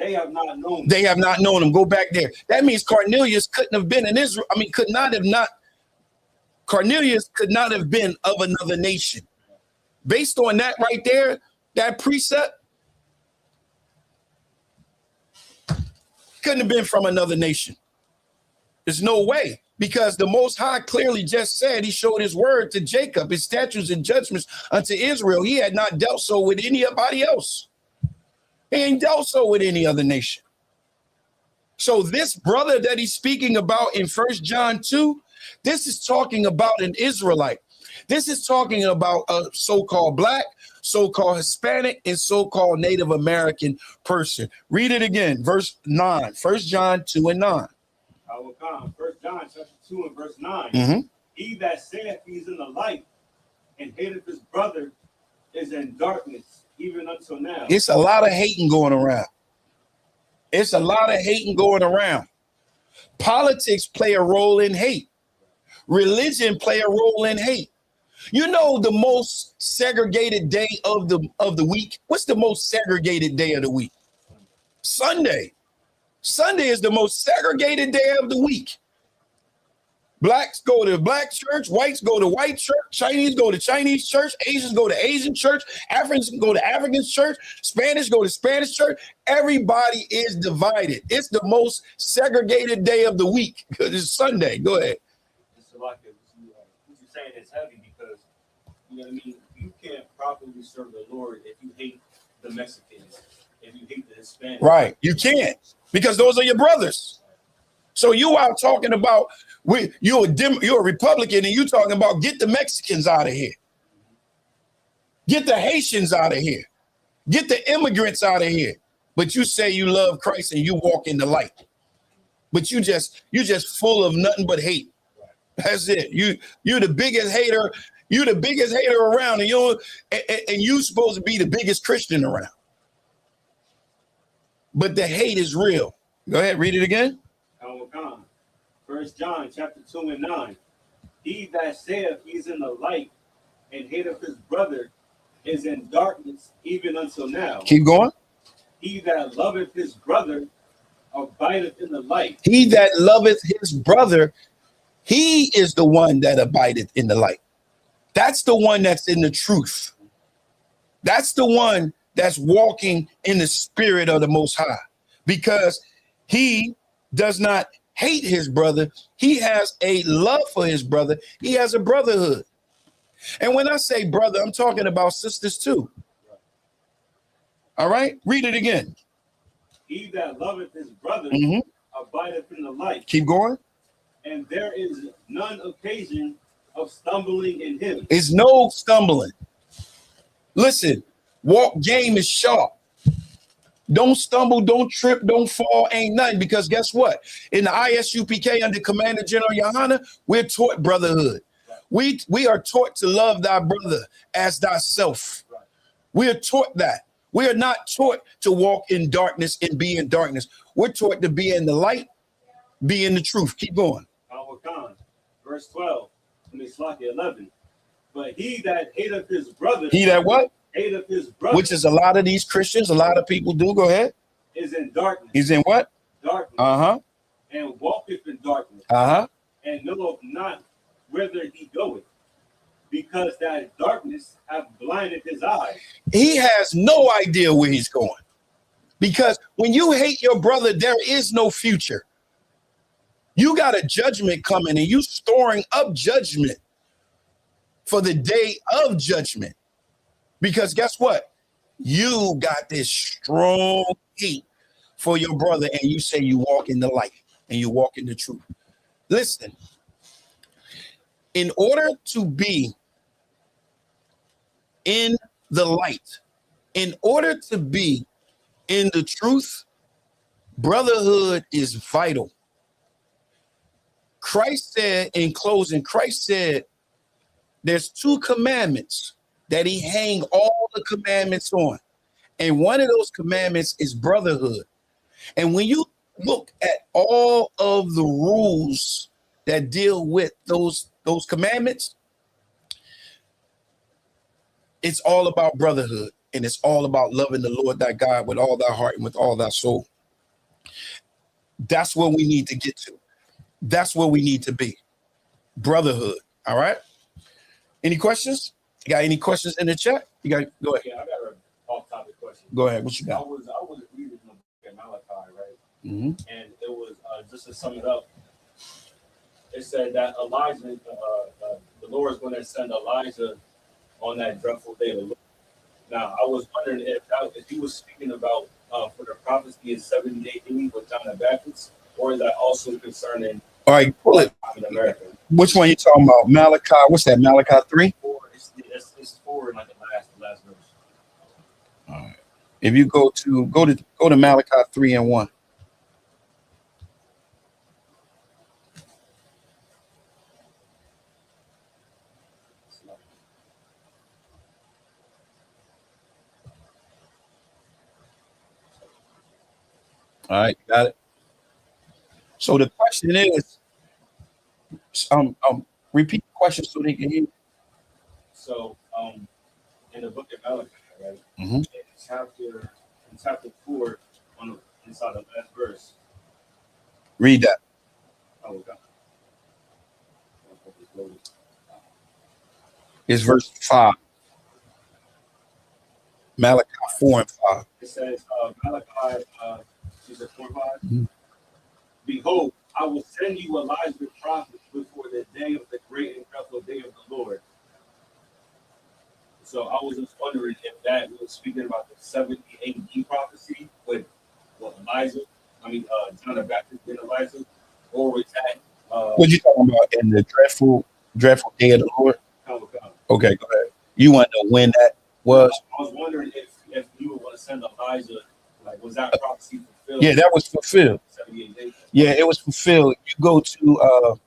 [SPEAKER 5] They have not known.
[SPEAKER 2] They have not known him. Go back there. That means Cornelius couldn't have been in Israel. I mean, Cornelius could not have been of another nation. Based on that right there, that precept, couldn't have been from another nation. There's no way, because the Most High clearly just said he showed his word to Jacob, his statutes and judgments unto Israel. He had not dealt so with anybody else. He ain't dealt so with any other nation. So this brother that he's speaking about in 1 John 2, this is talking about an Israelite. This is talking about a so-called black, so-called Hispanic, and so-called Native American person. Read it again, verse 9, 1 John 2 and 9.
[SPEAKER 5] I will come. 1 John chapter 2 and verse 9.
[SPEAKER 2] Mm-hmm.
[SPEAKER 5] He that saith he's in the light and hateth his brother is in darkness, even until now.
[SPEAKER 2] It's a lot of hating going around. It's a lot of hating going around. Politics play a role in hate. Religion play a role in hate. You know the most segregated day of the week? What's the most segregated day of the week? Sunday. Sunday is the most segregated day of the week. Blacks go to black church, whites go to white church, Chinese go to Chinese church, Asians go to Asian church, Africans go to African church, Spanish go to Spanish church. Everybody is divided. It's the most segregated day of the week because it's Sunday. Go ahead.
[SPEAKER 5] It's like what you're saying is heavy because, you know what I mean? You can't properly serve the Lord if you hate the Mexicans, if you hate the Hispanics.
[SPEAKER 2] Right. You can't, because those are your brothers. So you out talking about you're a Republican and you talking about get the Mexicans out of here. Get the Haitians out of here. Get the immigrants out of here. But you say you love Christ and you walk in the light. But you just full of nothing but hate. That's it. You're the biggest hater. You're the biggest hater around, and you supposed to be the biggest Christian around. But the hate is real. Go ahead, read it again.
[SPEAKER 5] 1 John chapter 2 and 9. He that saith he's in the light and hateth his brother is in darkness even until now.
[SPEAKER 2] Keep going.
[SPEAKER 5] He that loveth his brother abideth in the light.
[SPEAKER 2] He that loveth his brother, he is the one that abideth in the light. That's the one that's in the truth. That's the one that's walking in the spirit of the Most High, because he does not hate his brother. He has a love for his brother. He has a brotherhood. And when I say brother, I'm talking about sisters too. All right, read it again.
[SPEAKER 5] He that loveth his brother abideth in the light.
[SPEAKER 2] Keep going.
[SPEAKER 5] And there is none occasion of stumbling in him.
[SPEAKER 2] It's no stumbling. Listen, walk game is sharp. Don't stumble, don't trip, don't fall, ain't nothing. Because guess what? In the ISUPK under Commander General Yohana, we're taught brotherhood. We are taught to love thy brother as thyself. We are taught that. We are not taught to walk in darkness and be in darkness. We're taught to be in the light, be in the truth. Keep going.
[SPEAKER 5] Verse 12, 11. But he that hateth his brother.
[SPEAKER 2] He that what?
[SPEAKER 5] Hateth his brother.
[SPEAKER 2] Which is a lot of these Christians, a lot of people do. Go ahead.
[SPEAKER 5] Is in darkness.
[SPEAKER 2] He's in what?
[SPEAKER 5] Darkness.
[SPEAKER 2] Uh-huh.
[SPEAKER 5] And walketh in darkness.
[SPEAKER 2] Uh-huh.
[SPEAKER 5] And knoweth not whither he goeth, because that darkness hath blinded his eyes.
[SPEAKER 2] He has no idea where he's going. Because when you hate your brother, there is no future. You got a judgment coming and you storing up judgment for the day of judgment. Because guess what? You got this strong hate for your brother and you say you walk in the light and you walk in the truth. Listen, in order to be in the light, in order to be in the truth, brotherhood is vital. Christ said, in closing, Christ said, there's 2 commandments that he hang all the commandments on. And one of those commandments is brotherhood. And when you look at all of the rules that deal with those commandments, it's all about brotherhood. And it's all about loving the Lord thy God with all thy heart and with all thy soul. That's where we need to get to. That's where we need to be. Brotherhood. All right. Any questions? You got any questions in the chat? You got go ahead.
[SPEAKER 5] Yeah, I got an off-topic question.
[SPEAKER 2] Go ahead. What you
[SPEAKER 5] I
[SPEAKER 2] got?
[SPEAKER 5] was reading the book of Malachi, right?
[SPEAKER 2] Mm-hmm.
[SPEAKER 5] And it was just to sum it up. It said that Elijah, the Lord is going to send Elijah on that dreadful day of the Lord. Now, I was wondering if he was speaking about for the prophecy in 70 AD with John the Baptist, or is that also concerning
[SPEAKER 2] All right, pull it.
[SPEAKER 5] in America?
[SPEAKER 2] Which one you talking about? Malachi. What's that? Malachi 3?
[SPEAKER 5] Or it's four in like the last verse.
[SPEAKER 2] All right. If you go to Malachi 3 and 1. All right, got it. So the question is, repeat the question so they can hear.
[SPEAKER 5] So, in the book of Malachi, right?
[SPEAKER 2] Mhm.
[SPEAKER 5] In chapter 4, inside the last verse.
[SPEAKER 2] Read that.
[SPEAKER 5] Oh, God.
[SPEAKER 2] It's verse 5. Malachi 4 and 5.
[SPEAKER 5] It says, Malachi, is it 4 and 5?
[SPEAKER 2] Mhm.
[SPEAKER 5] Behold, I will send you Elijah the prophet before the day of the great and dreadful day of the Lord. So I was just wondering if that was speaking about the 70 AD prophecy with John the Baptist and Elijah, or was that
[SPEAKER 2] What you talking about in the dreadful day of the Lord?
[SPEAKER 5] Come.
[SPEAKER 2] Okay, go ahead. You want to know when that was?
[SPEAKER 5] I was wondering if you were going to send Elijah, like was that prophecy fulfilled?
[SPEAKER 2] Yeah, that was fulfilled.
[SPEAKER 5] 78 days.
[SPEAKER 2] Yeah, it was fulfilled. You go to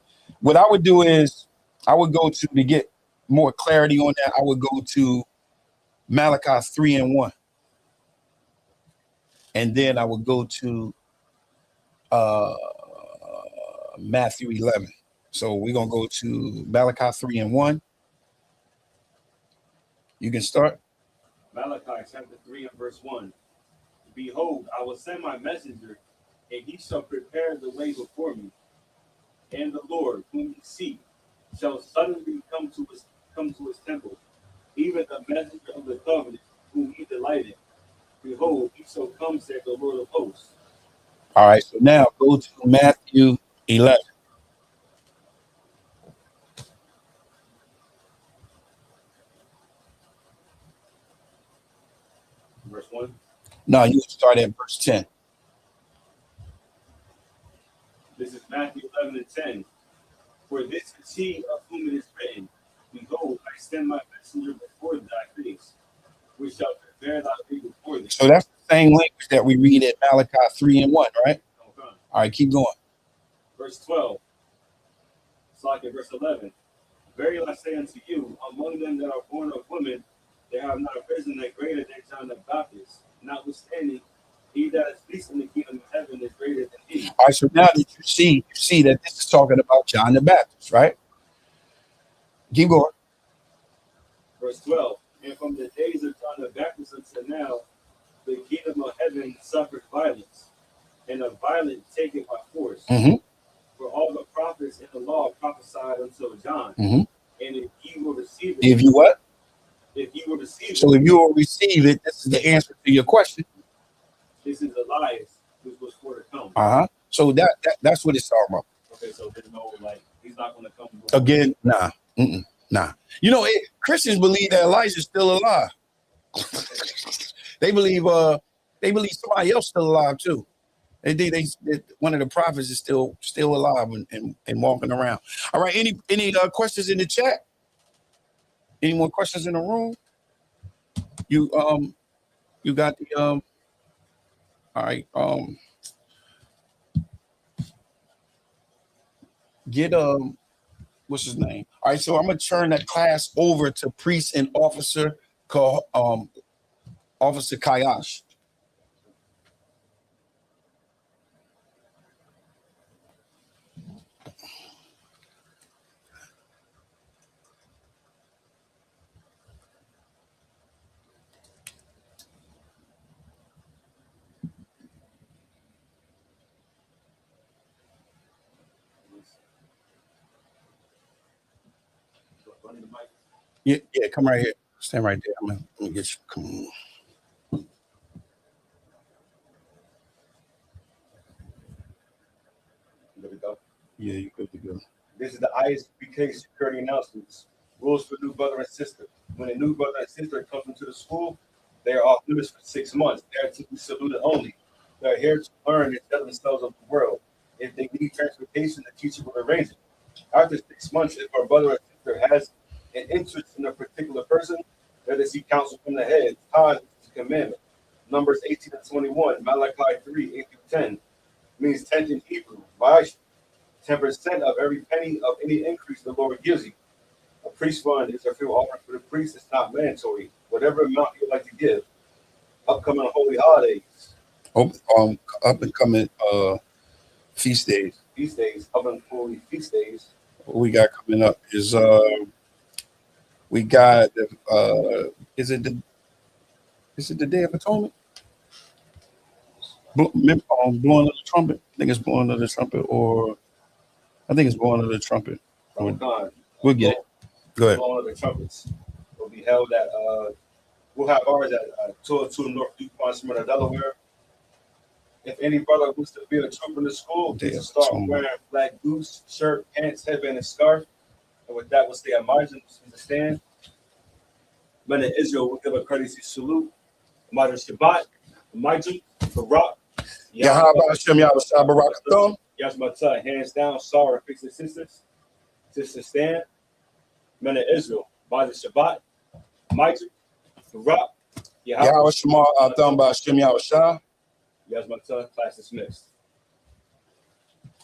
[SPEAKER 2] what I would do is I would go to get more clarity on that. I would go to Malachi 3 and 1. And then I would go to Matthew 11. So we're gonna go to Malachi 3 and 1. You can start.
[SPEAKER 5] Malachi chapter 3 and verse 1. Behold, I will send my messenger, and he shall prepare the way before me. And the Lord, whom ye seek, shall suddenly come to his temple, even the messenger of the covenant, whom he delighted. Behold, he shall come, saith the Lord of hosts.
[SPEAKER 2] All right. So now go to Matthew 11.
[SPEAKER 5] Verse 1.
[SPEAKER 2] No, you start at verse 10.
[SPEAKER 5] This is Matthew 11 and 10. For this is he of whom it is written, Behold, I send my messenger before thy face, which shall prepare thy way before thee.
[SPEAKER 2] So that's the same language that we read at Malachi 3 and 1, right?
[SPEAKER 5] Okay.
[SPEAKER 2] All right, keep going.
[SPEAKER 5] Verse 12. It's like in verse 11. Verily I say unto you, among them that are born of women, there have not arisen a greater than John the Baptist. Notwithstanding, he that is least in the kingdom of heaven is greater than he.
[SPEAKER 2] All right, so now that you see that this is talking about John the Baptist, right? Keep going.
[SPEAKER 5] Verse 12. And from the days of John the Baptist until now, the kingdom of heaven suffered violence, and the violent take it by force.
[SPEAKER 2] Mm-hmm.
[SPEAKER 5] For all the prophets in the law prophesied until John.
[SPEAKER 2] Mm-hmm.
[SPEAKER 5] And if ye will receive it,
[SPEAKER 2] If you what?
[SPEAKER 5] if ye will receive
[SPEAKER 2] So
[SPEAKER 5] it,
[SPEAKER 2] if you will receive it, this is the answer to your question.
[SPEAKER 5] this is Elias, which was for to come.
[SPEAKER 2] Uh-huh. So that's what it's talking about.
[SPEAKER 5] Okay, so there's no he's not going to come
[SPEAKER 2] Again, nah. Nah. You know, Christians believe that Elijah's still alive. They believe somebody else still alive too. They one of the prophets is still alive and walking around. All right. Any questions in the chat? Any more questions in the room? You got the all right. Get what's his name? All right. So I'm gonna turn that class over to priest and officer called Officer Kayash. Yeah, come right here. Stand right there. I'm gonna get you. Come on.
[SPEAKER 6] Good to go.
[SPEAKER 2] Yeah, you good to go.
[SPEAKER 6] This is the ISBK security announcements. Rules for new brother and sister. When a new brother and sister comes into the school, they are off limits for 6 months. They are to be saluted only. They are here to learn and tell themselves of the world. If they need transportation, the teacher will arrange it. After 6 months, if our brother or sister has an interest in a particular person, let us seek counsel from the head. Tithe is a commandment. Numbers 18 and 21, Malachi 3, 8 through 10 means 10th in Hebrew. By 10% of every penny of any increase the Lord gives you. A priest fund is a free offering for the priest. It's not mandatory. Whatever amount you like to give. Upcoming holy holidays.
[SPEAKER 2] Up and coming feast days.
[SPEAKER 6] Feast days. Upcoming holy feast days.
[SPEAKER 2] What we got coming up is we got is it the Day of Atonement? Blowing of the trumpet. I think it's blowing of the trumpet, or I think it's blowing of the trumpet. We'll get it. Go ahead.
[SPEAKER 6] Blowing of the trumpets will be held at we'll have ours at 202 North DuPont, Smyrna, Delaware. If any brother wants to be a trooper in the school, please start wearing black boots, shirt, pants, headband, and scarf. And with that, we'll stay at margin in the stand. Men in Israel will give a courtesy salute. Madr Shabbat, Majid, Barak,
[SPEAKER 2] Yahweh Hashem Yahweh Barak Atham.
[SPEAKER 6] Yashmatah, hands down, sorrow, fix the sisters. Sisters stand. Men in Israel, Madr Shabbat, Majid, Barak,
[SPEAKER 2] Yahweh Shema Atham by Hashem Yahweh Shah.
[SPEAKER 6] Yashmatah, class dismissed.